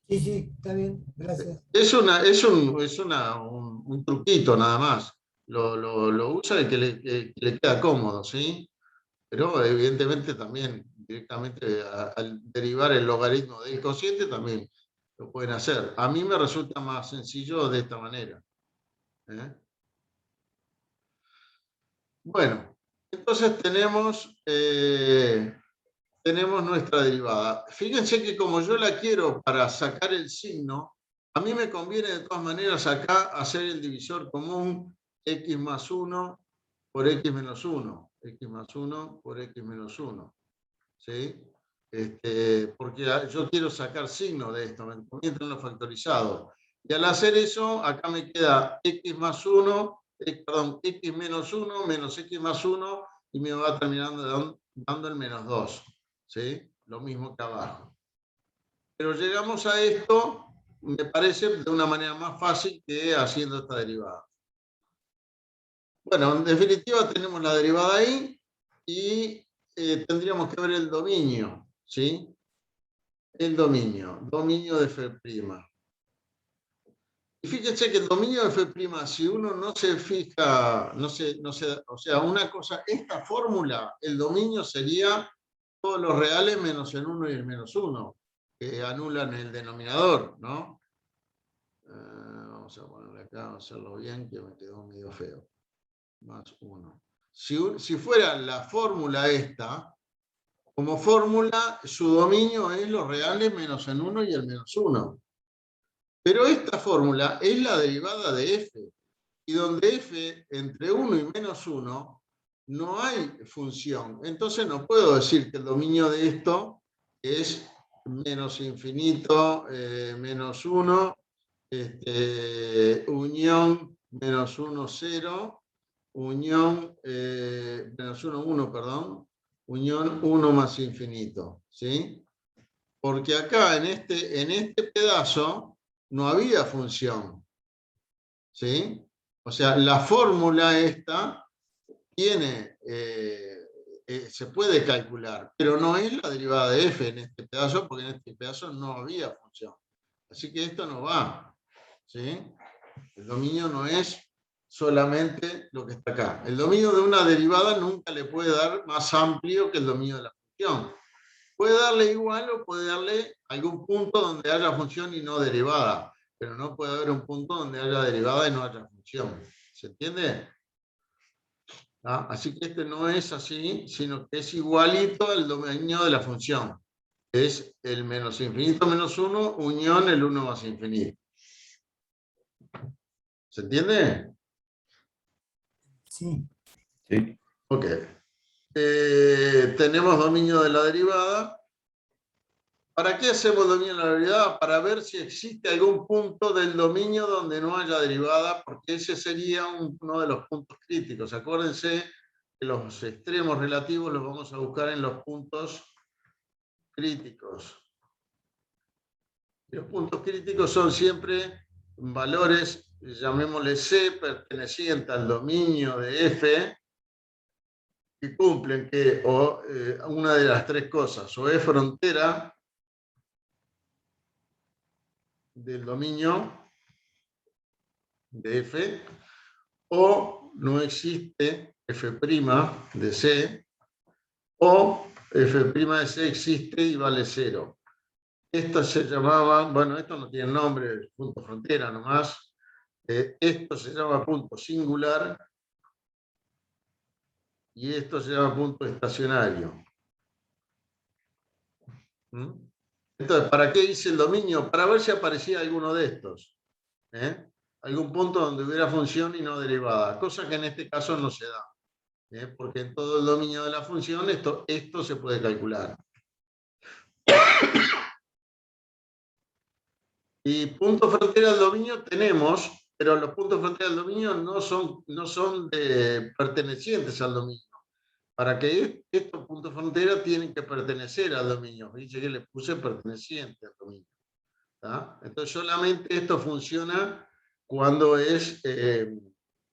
Sí, sí, está bien, gracias. Es un truquito nada más. lo usa y que le queda cómodo, ¿sí? Pero evidentemente también directamente al derivar el logaritmo del cociente también lo pueden hacer. A mí me resulta más sencillo de esta manera. Bueno, entonces tenemos nuestra derivada. Fíjense que como yo la quiero para sacar el signo, a mí me conviene de todas maneras acá hacer el divisor común x más 1 por x menos 1. X más 1 por x menos 1. ¿Sí? Porque yo quiero sacar signo de esto, me conviene tenerlo factorizado. Y al hacer eso, acá me queda x más 1, perdón, x menos 1 menos x más 1 y me va terminando dando el menos 2. ¿Sí? Lo mismo que abajo. Pero llegamos a esto, me parece, de una manera más fácil que haciendo esta derivada. Bueno, en definitiva tenemos la derivada ahí y tendríamos que ver el dominio, ¿sí? El dominio de f'. Y fíjense que el dominio de f', si uno no se fija, o sea, una cosa, esta fórmula, el dominio sería todos los reales menos el 1 y el menos 1, que anulan el denominador, ¿no? Vamos a ponerle acá, vamos a hacerlo bien, que me quedó medio feo. Más 1. Si fuera la fórmula esta, como fórmula, su dominio es los reales menos el 1 y el menos 1. Pero esta fórmula es la derivada de f. Y donde f entre 1 y menos 1 no hay función. Entonces no puedo decir que el dominio de esto es menos infinito, menos 1, unión menos 1, 0, unión menos 1, 1, perdón, unión 1 más infinito. ¿Sí? Porque acá en este pedazo no había función. ¿Sí? O sea, la fórmula esta tiene, se puede calcular, pero no es la derivada de f en este pedazo, porque en este pedazo no había función. Así que esto no va. ¿Sí? El dominio no es solamente lo que está acá. El dominio de una derivada nunca le puede dar más amplio que el dominio de la función. Puede darle igual o puede darle algún punto donde haya función y no derivada, pero no puede haber un punto donde haya derivada y no haya función. ¿Se entiende? ¿Ah? Así que este no es así, sino que es igualito al dominio de la función. Es el menos infinito menos 1, unión el 1 más infinito. ¿Se entiende? Sí. Sí. Ok. Tenemos dominio de la derivada. ¿Para qué hacemos dominio de la derivada? Para ver si existe algún punto del dominio donde no haya derivada, porque ese sería uno de los puntos críticos. Acuérdense que los extremos relativos los vamos a buscar en los puntos críticos. Y los puntos críticos son siempre valores, llamémosle C, pertenecientes al dominio de F, que cumplen que una de las tres cosas, o es frontera del dominio de F, o no existe f' de C, o f' de C existe y vale 0. Esto se llamaba, bueno, esto no tiene nombre, punto frontera nomás. Esto se llama punto singular y esto se llama punto estacionario. Entonces, ¿para qué hice el dominio? Para ver si aparecía alguno de estos. Algún punto donde hubiera función y no derivada, cosa que en este caso no se da. Porque en todo el dominio de la función esto se puede calcular. Y puntos frontera del dominio tenemos, pero los puntos frontera del dominio no son pertenecientes al dominio. Para que estos puntos frontera tienen que pertenecer al dominio. Dice que le puse perteneciente al dominio. ¿Tá? Entonces solamente esto funciona cuando es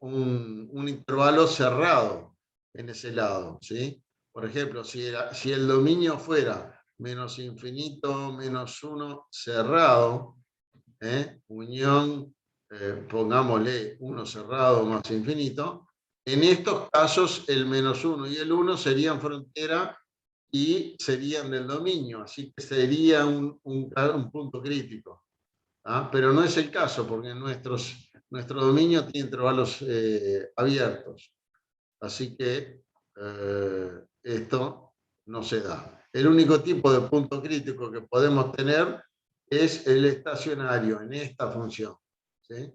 un intervalo cerrado en ese lado. ¿Sí? Por ejemplo, si el dominio fuera menos infinito menos 1 cerrado, unión pongámosle 1 cerrado más infinito, en estos casos el -1 y el 1 serían frontera y serían del dominio, así que sería un punto crítico. ¿Ah? Pero no es el caso, porque nuestro dominio tiene intervalos abiertos. Así que esto no se da. El único tipo de punto crítico que podemos tener es el estacionario en esta función. ¿Sí?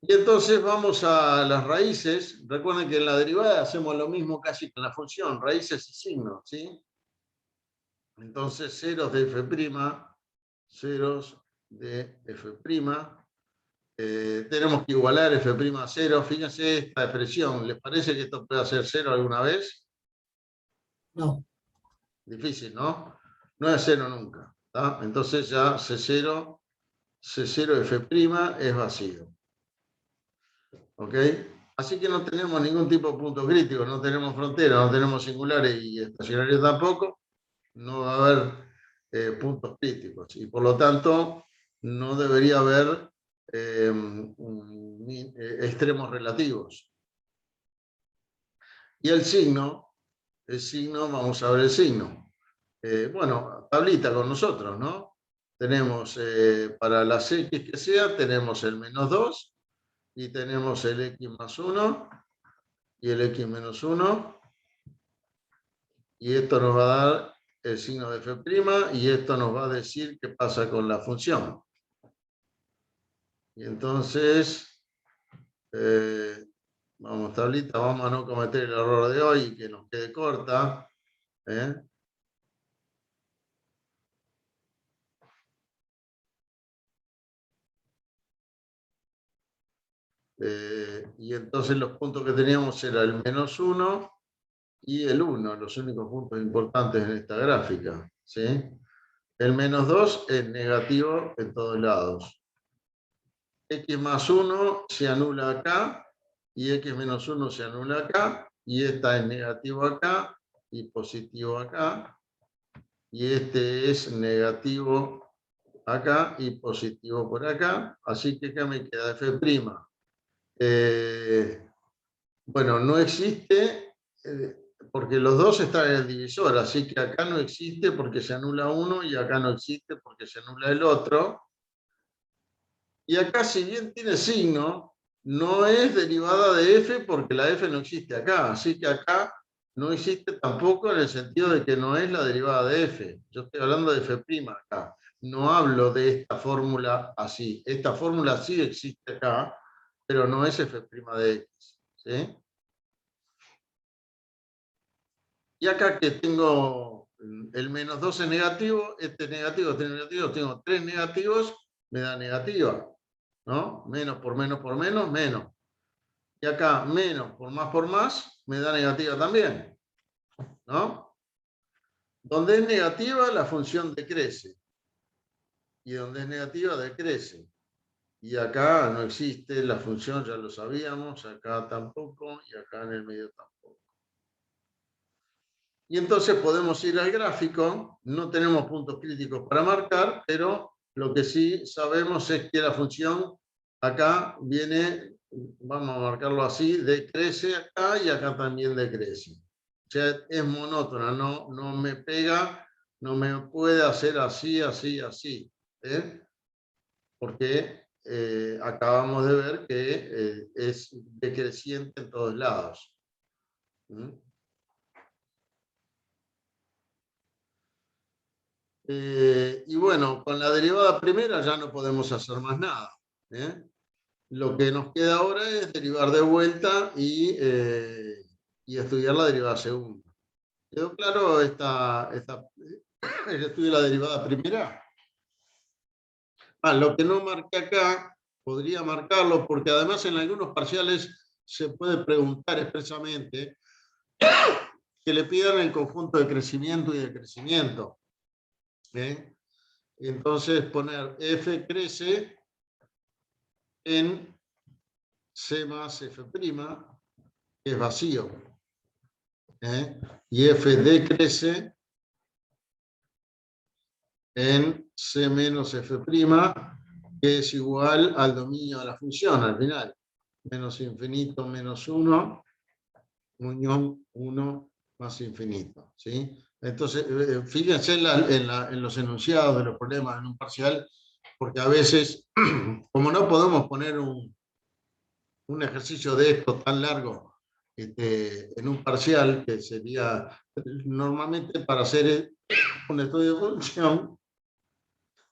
Y entonces vamos a las raíces. Recuerden que en la derivada hacemos lo mismo casi que en la función, raíces y signos. ¿Sí? Entonces, ceros de f', ceros de f'. Tenemos que igualar f' a 0. Fíjense esta expresión. ¿Les parece que esto puede ser 0 alguna vez? No. Difícil, ¿no? No es 0 nunca. ¿Tá? Entonces ya C0 f' es vacío. ¿Ok? Así que no tenemos ningún tipo de punto crítico, no tenemos frontera, no tenemos singulares y estacionarios tampoco. No va a haber puntos críticos y por lo tanto no debería haber extremos relativos. Y el signo, vamos a ver el signo. Bueno, tablita con nosotros, ¿no? Tenemos para las x que sea, tenemos el -2 y tenemos el x más 1 y el x menos 1 y esto nos va a dar el signo de f' y esto nos va a decir qué pasa con la función. Y entonces, vamos tablita, vamos a no cometer el error de hoy y que nos quede corta. Y entonces los puntos que teníamos eran el -1 y el 1, los únicos puntos importantes en esta gráfica. ¿Sí? El -2 es negativo en todos lados. X más 1 se anula acá y x menos 1 se anula acá y esta es negativo acá y positivo acá y este es negativo acá y positivo por acá, así que acá me queda f'. Bueno, no existe porque los dos están en el divisor, así que acá no existe porque se anula uno y acá no existe porque se anula el otro. Y acá, si bien tiene signo, no es derivada de f porque la f no existe acá. Así que acá no existe tampoco en el sentido de que no es la derivada de f. Yo estoy hablando de f' acá. No hablo de esta fórmula así. Esta fórmula sí existe acá, pero no es f' de x. ¿Sí? Y acá que tengo el -2 es negativo, este negativo, tengo 3 negativos, me da negativa. ¿No? Menos por menos, menos. Y acá, menos por más, me da negativa también. ¿No? Donde es negativa, la función decrece. Y donde es negativa, decrece. Y acá no existe la función, ya lo sabíamos, acá tampoco, y acá en el medio tampoco. Y entonces podemos ir al gráfico, no tenemos puntos críticos para marcar, pero lo que sí sabemos es que la función acá viene, vamos a marcarlo así, decrece acá y acá también decrece. O sea, es monótona, no me pega, no me puede hacer así, así, así. Porque acabamos de ver que es decreciente en todos lados. Y bueno, con la derivada primera ya no podemos hacer más nada. Lo que nos queda ahora es derivar de vuelta y estudiar la derivada segunda. ¿Quedó claro el estudio de la derivada primera? Lo que no marqué acá, podría marcarlo, porque además en algunos parciales se puede preguntar expresamente que le pidan el conjunto de crecimiento y decrecimiento. Entonces poner f crece en C más f', que es vacío. Y f decrece en C menos f', que es igual al dominio de la función al final. Menos infinito menos 1, unión 1 más infinito. ¿Sí? Entonces, fíjense en los enunciados de los problemas en un parcial, porque a veces, como no podemos poner un ejercicio de esto tan largo en un parcial, que sería normalmente para hacer un estudio de función,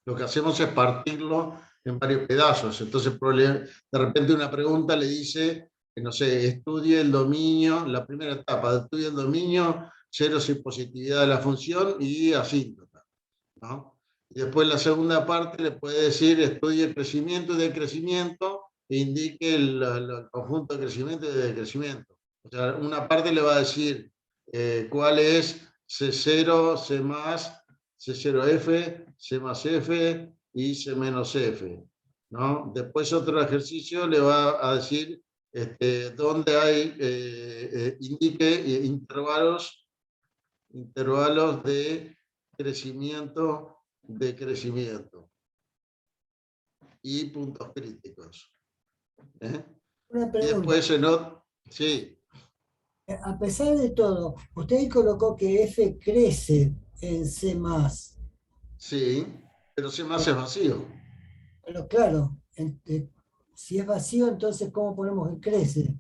lo que hacemos es partirlo en varios pedazos. Entonces, de repente una pregunta le dice, no sé, estudie el dominio, la primera etapa, estudie el dominio, ceros y positividad de la función y asíntota, ¿no? Y después la segunda parte le puede decir, estudie el crecimiento y decrecimiento e indique el conjunto de crecimiento y de decrecimiento. O sea, una parte le va a decir cuál es C0, C más, C0F, C más F y C menos F, ¿no? Después otro ejercicio le va a decir dónde hay, indique intervalos de crecimiento, decrecimiento y puntos críticos. Una Y pregunta. después sí. A pesar de todo, usted ahí colocó que F crece en C+. Sí, pero C más es vacío. Pero claro, si es vacío, entonces ¿cómo ponemos que crece?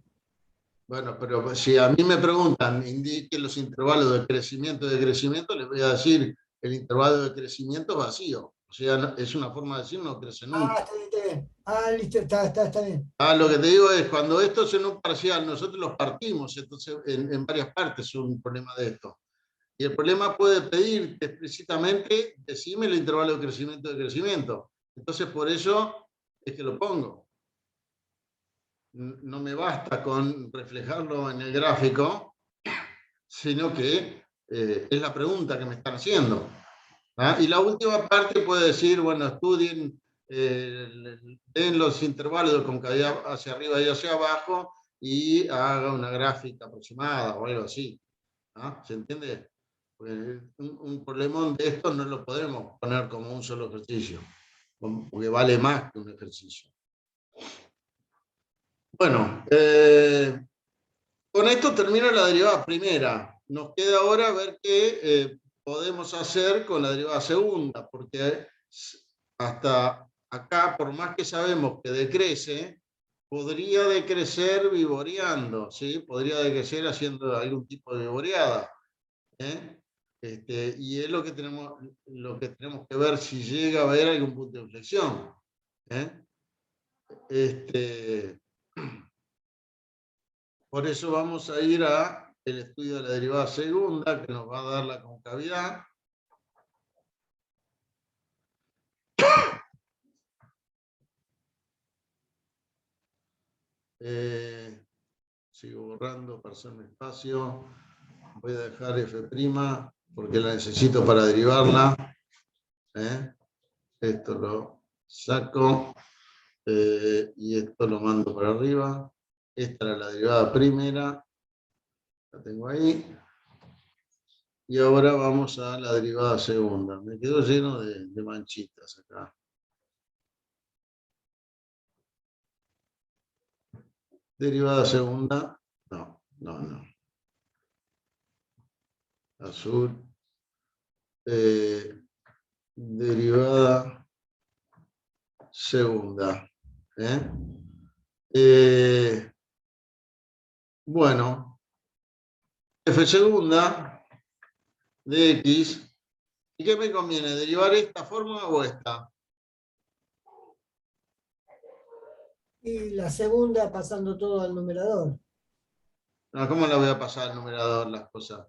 Bueno, pero si a mí me preguntan, indique los intervalos de crecimiento y decrecimiento, les voy a decir el intervalo de crecimiento es vacío. O sea, es una forma de decir no crece nunca. Está bien, está bien. Listo, está bien. Lo que te digo es, cuando esto es en un parcial, nosotros los partimos entonces, en varias partes es un problema de esto. Y el problema puede pedirte explícitamente, decime el intervalo de crecimiento. Entonces, por eso es que lo pongo. No me basta con reflejarlo en el gráfico, sino que es la pregunta que me están haciendo. Y la última parte puede decir, bueno, estudien, den los intervalos de concavidad hacia arriba y hacia abajo y haga una gráfica aproximada o algo así. ¿Se entiende? Un problemón de esto no lo podemos poner como un solo ejercicio, porque vale más que un ejercicio. Bueno, con esto termina la derivada primera. Nos queda ahora ver qué podemos hacer con la derivada segunda, porque hasta acá, por más que sabemos que decrece, podría decrecer vivoreando, ¿sí? Podría decrecer haciendo algún tipo de vivoreada. Y es lo que tenemos que ver si llega a haber algún punto de inflexión. Por eso vamos a ir al estudio de la derivada segunda, que nos va a dar la concavidad. Sigo borrando para hacerme espacio. Voy a dejar F' porque la necesito para derivarla. Esto lo saco y esto lo mando para arriba. Esta era la derivada primera. La tengo ahí. Y ahora vamos a la derivada segunda. Me quedó lleno de manchitas acá. Derivada segunda. No. Azul. Derivada segunda. Bueno. F segunda de X. ¿Y qué me conviene? ¿Derivar esta fórmula o esta? Y la segunda pasando todo al numerador. No, ¿cómo la voy a pasar al numerador las cosas?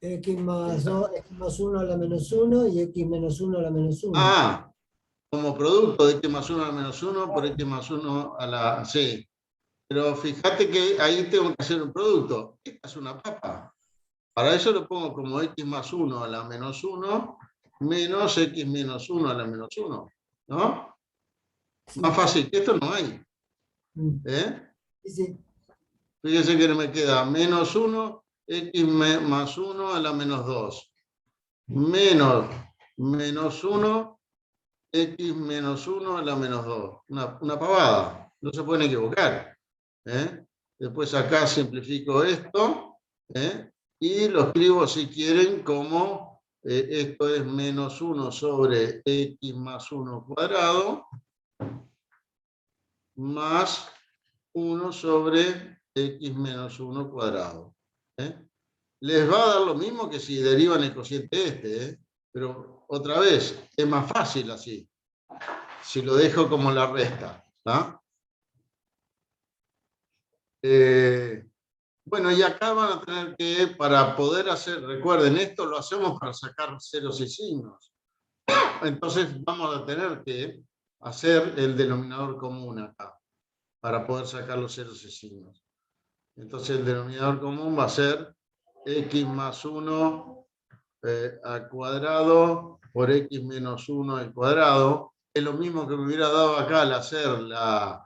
X más 2, X más 1 a la menos 1 y X menos 1 a la menos 1. Como producto de X más 1 a la menos 1 por X más 1 a la... Sí. Pero fíjate que ahí tengo que hacer un producto. Esta es una papa. Para eso lo pongo como X más 1 a la menos 1 menos X menos 1 a la menos 1. ¿No? Sí. Más fácil que esto no hay. Sí. Fíjense que me queda menos 1, X más 1 a la menos 2. Menos 1 x menos 1 a la menos 2. Una pavada, no se pueden equivocar. Después acá simplifico esto, y lo escribo si quieren como esto es menos 1 sobre x más 1 cuadrado, más 1 sobre x menos 1 cuadrado. Les va a dar lo mismo que si derivan el cociente este, pero otra vez, es más fácil así, si lo dejo como la resta. Bueno, y acá van a tener que, para poder hacer, recuerden, esto lo hacemos para sacar ceros y signos. Entonces vamos a tener que hacer el denominador común acá, para poder sacar los ceros y signos. Entonces el denominador común va a ser x más 1 al cuadrado por x menos 1 al cuadrado. Es lo mismo que me hubiera dado acá al hacer la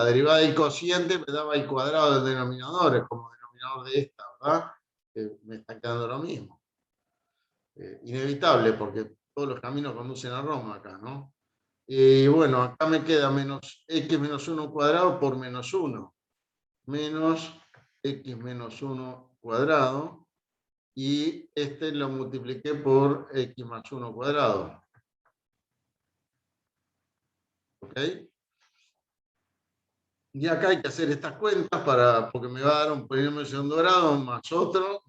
derivada del cociente, me daba el cuadrado del denominador, es como denominador de esta, ¿verdad? Me está quedando lo mismo. Inevitable, porque todos los caminos conducen a Roma acá, ¿no? Y bueno, acá me queda menos x menos 1 cuadrado por menos 1. Menos x menos 1 cuadrado. Y este lo multipliqué por x más 1 cuadrado. ¿Ok? Y acá hay que hacer estas cuentas porque me va a dar un polinomio de segundo grado más otro.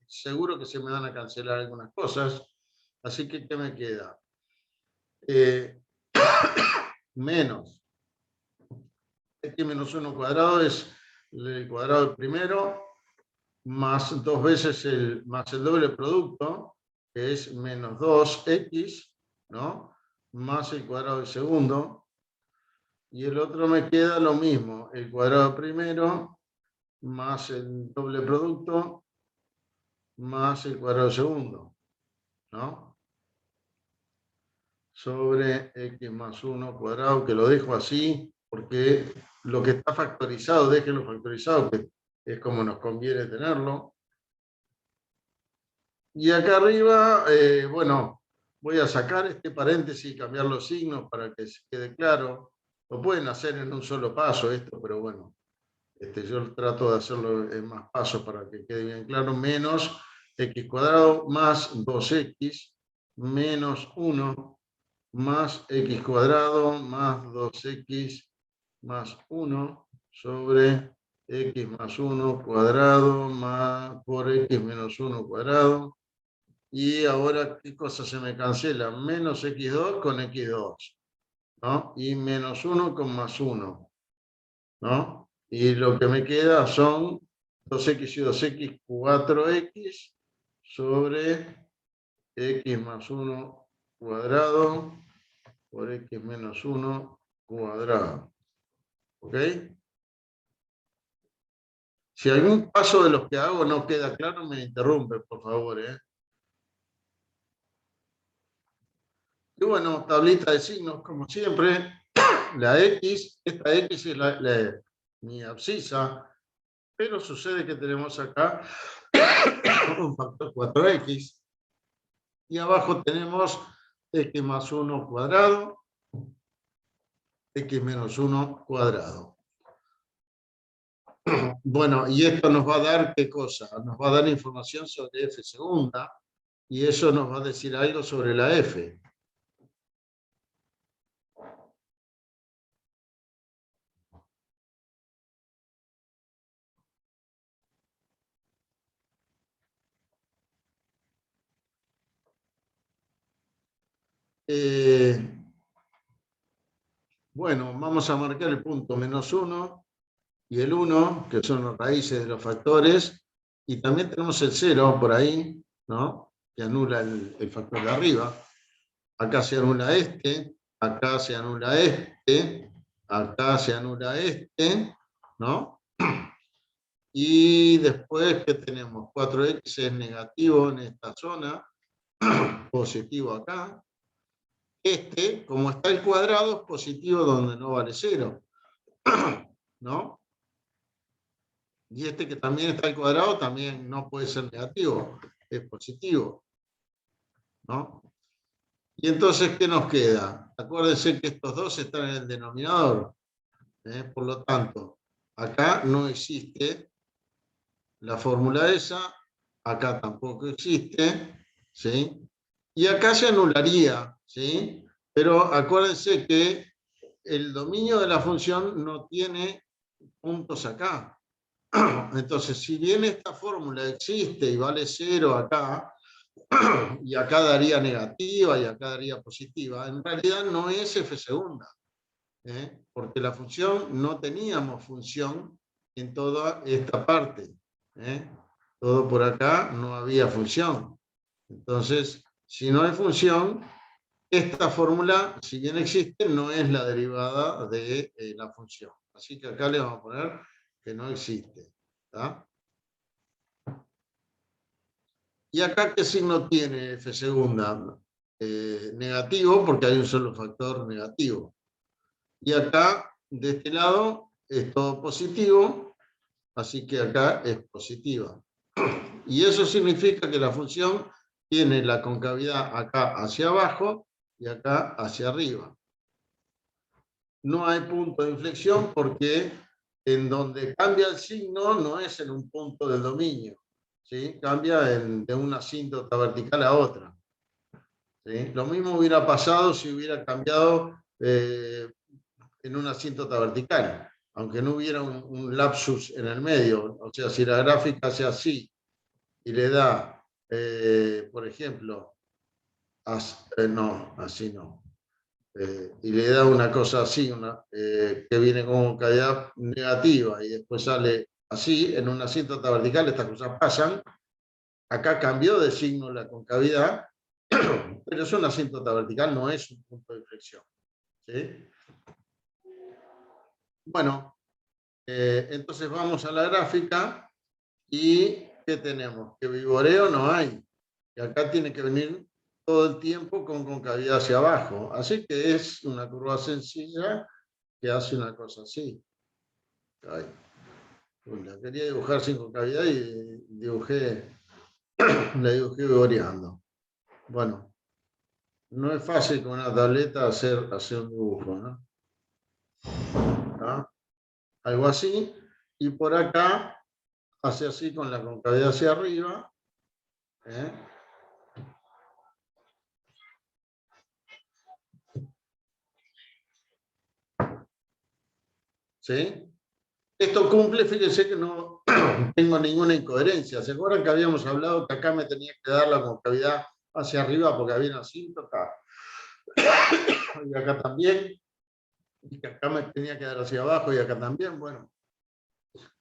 Seguro que se me van a cancelar algunas cosas. Así que, ¿qué me queda? Menos x menos 1 cuadrado es el cuadrado del primero, más 2 veces más el doble producto, que es menos 2x, ¿no? Más el cuadrado del segundo. Y el otro me queda lo mismo, el cuadrado primero, más el doble producto, más el cuadrado segundo, ¿no? Sobre x más 1 cuadrado, que lo dejo así, porque lo que está factorizado, déjenlo factorizado, que es como nos conviene tenerlo. Y acá arriba, bueno, voy a sacar este paréntesis y cambiar los signos para que se quede claro. Lo pueden hacer en un solo paso esto, pero bueno, yo trato de hacerlo en más pasos para que quede bien claro. Menos x cuadrado más 2x menos 1 más x cuadrado más 2x más 1 sobre x más 1 cuadrado más por x menos 1 cuadrado. Y ahora, ¿qué cosa se me cancela? Menos x2 con x2, ¿no? Y menos 1 con más 1, ¿no? Y lo que me queda son 2x y 2x, 4x sobre x más 1 cuadrado por x menos 1 cuadrado. ¿Ok? Si algún paso de los que hago no queda claro, me interrumpe, por favor, ¿eh? Y bueno, tablita de signos, como siempre. La X, esta X es mi abscisa, pero sucede que tenemos acá un factor 4X. Y abajo tenemos X más 1 cuadrado, X menos 1 cuadrado. Bueno, y esto nos va a dar, ¿qué cosa? Nos va a dar información sobre F segunda, y eso nos va a decir algo sobre la F. Bueno, vamos a marcar el punto menos 1 y el 1, que son las raíces de los factores, y también tenemos el 0 por ahí, ¿no? Que anula el factor de arriba. Acá se anula este, acá se anula este, acá se anula este, ¿no? Y después, ¿qué tenemos? 4x es negativo en esta zona, positivo acá. Este, como está el cuadrado, es positivo donde no vale 0, ¿no? Y este que también está al cuadrado también no puede ser negativo, es positivo, ¿no? Y entonces, ¿qué nos queda? Acuérdense que estos dos están en el denominador. Por lo tanto, acá no existe la fórmula esa, acá tampoco existe, ¿sí? Y acá se anularía, ¿sí? Pero acuérdense que el dominio de la función no tiene puntos acá. Entonces, si bien esta fórmula existe y vale 0 acá, y acá daría negativa y acá daría positiva, en realidad no es f segunda, porque la función, no teníamos función en toda esta parte. Todo por acá no había función. Entonces, si no hay función, esta fórmula, si bien existe, no es la derivada de la función. Así que acá le vamos a poner que no existe. ¿Está? ¿Y acá qué signo tiene f segunda? Negativo, porque hay un solo factor negativo. Y acá, de este lado, es todo positivo, así que acá es positiva. Y eso significa que la función tiene la concavidad acá hacia abajo y acá hacia arriba. No hay punto de inflexión porque en donde cambia el signo no es en un punto del dominio, ¿sí? Cambia de una asíntota vertical a otra. ¿Sí? Lo mismo hubiera pasado si hubiera cambiado en una asíntota vertical, aunque no hubiera un lapsus en el medio. O sea, si la gráfica hace así y le da, por ejemplo, no, así no. Y le da una cosa así, que viene con calidad negativa y después sale así, en una asíntota vertical, estas cosas pasan. Acá cambió de signo la concavidad, pero es una asíntota vertical, no es un punto de inflexión. ¿Sí? Bueno, entonces vamos a la gráfica y ¿qué tenemos? Que viboreo no hay. Y acá tiene que venir todo el tiempo con concavidad hacia abajo. Así que es una curva sencilla que hace una cosa así. Ay, la quería dibujar sin concavidad y la dibujé viboreando. Bueno, no es fácil con una tableta hacer un dibujo, ¿no? ¿Ah? Algo así. Y por acá hace así con la concavidad hacia arriba. ¿Sí? Esto cumple, fíjense que no tengo ninguna incoherencia. ¿Se acuerdan que habíamos hablado que acá me tenía que dar la concavidad hacia arriba porque había una asíntota? Y acá también. Y que acá me tenía que dar hacia abajo y acá también. Bueno,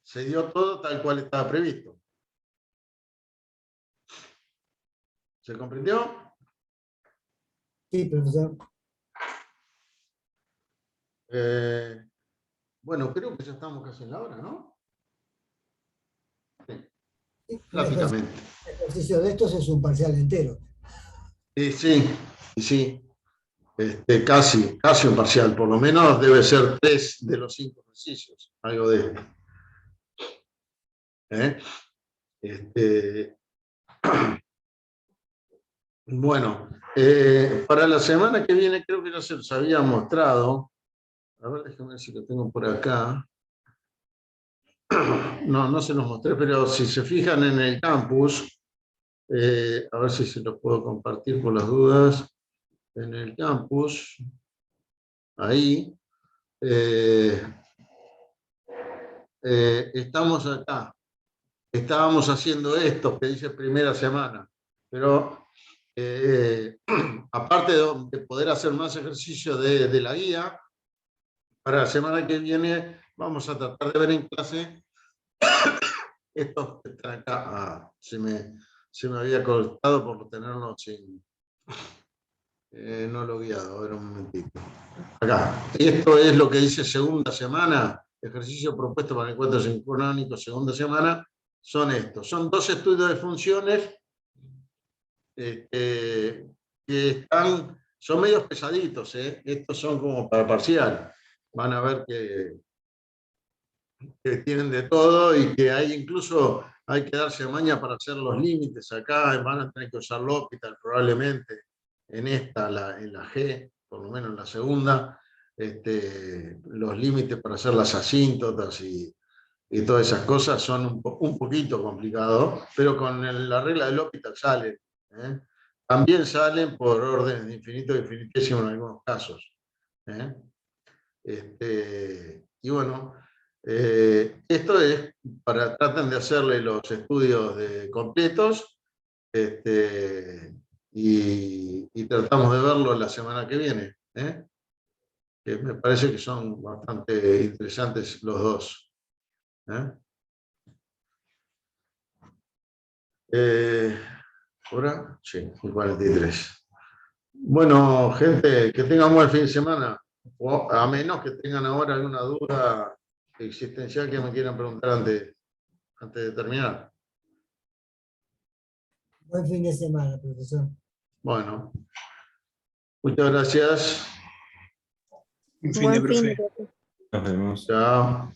se dio todo tal cual estaba previsto. ¿Se comprendió? Sí, profesor. Bueno, creo que ya estamos casi en la hora, ¿no? Sí, Sí, prácticamente. un ejercicio de estos es un parcial entero. Sí, sí. Casi un parcial, por lo menos debe ser 3 de los 5 ejercicios, algo de esto. Bueno, para la semana que viene creo que ya se los había mostrado. A ver, déjenme ver si lo tengo por acá. No se los mostré, pero si se fijan en el campus, a ver si se los puedo compartir por las dudas. En el campus, ahí, estamos acá. Estábamos haciendo esto que dice primera semana, pero aparte de poder hacer más ejercicio de la guía, para la semana que viene vamos a tratar de ver en clase estos que están acá. Se me había cortado por tenerlo sin... no lo he guiado, a ver un momentito. Acá. Esto es lo que dice segunda semana, ejercicio propuesto para el encuentro sincrónico, segunda semana. Son estos. Son 2 estudios de funciones que son medios pesaditos. Estos son como para parcial. Van a ver que tienen de todo y que incluso hay que darse maña para hacer los límites acá. Van a tener que usar L'Hopital probablemente. en la G, por lo menos en la segunda, los límites para hacer las asíntotas y todas esas cosas son un poquito complicados, pero con la regla del L'Hopital salen. ¿eh? También salen por órdenes de infinito y infinitésimo en algunos casos. Y bueno, esto es para traten de hacerle los estudios completos y tratamos de verlo la semana que viene. Que me parece que son bastante interesantes los dos. ¿Ahora? Sí, el 43. Bueno, gente, que tengan un buen fin de semana. O a menos que tengan ahora alguna duda existencial que me quieran preguntar antes de terminar. Buen fin de semana, profesor. Bueno, muchas gracias. Un fin de, profe. Nos vemos. Chao.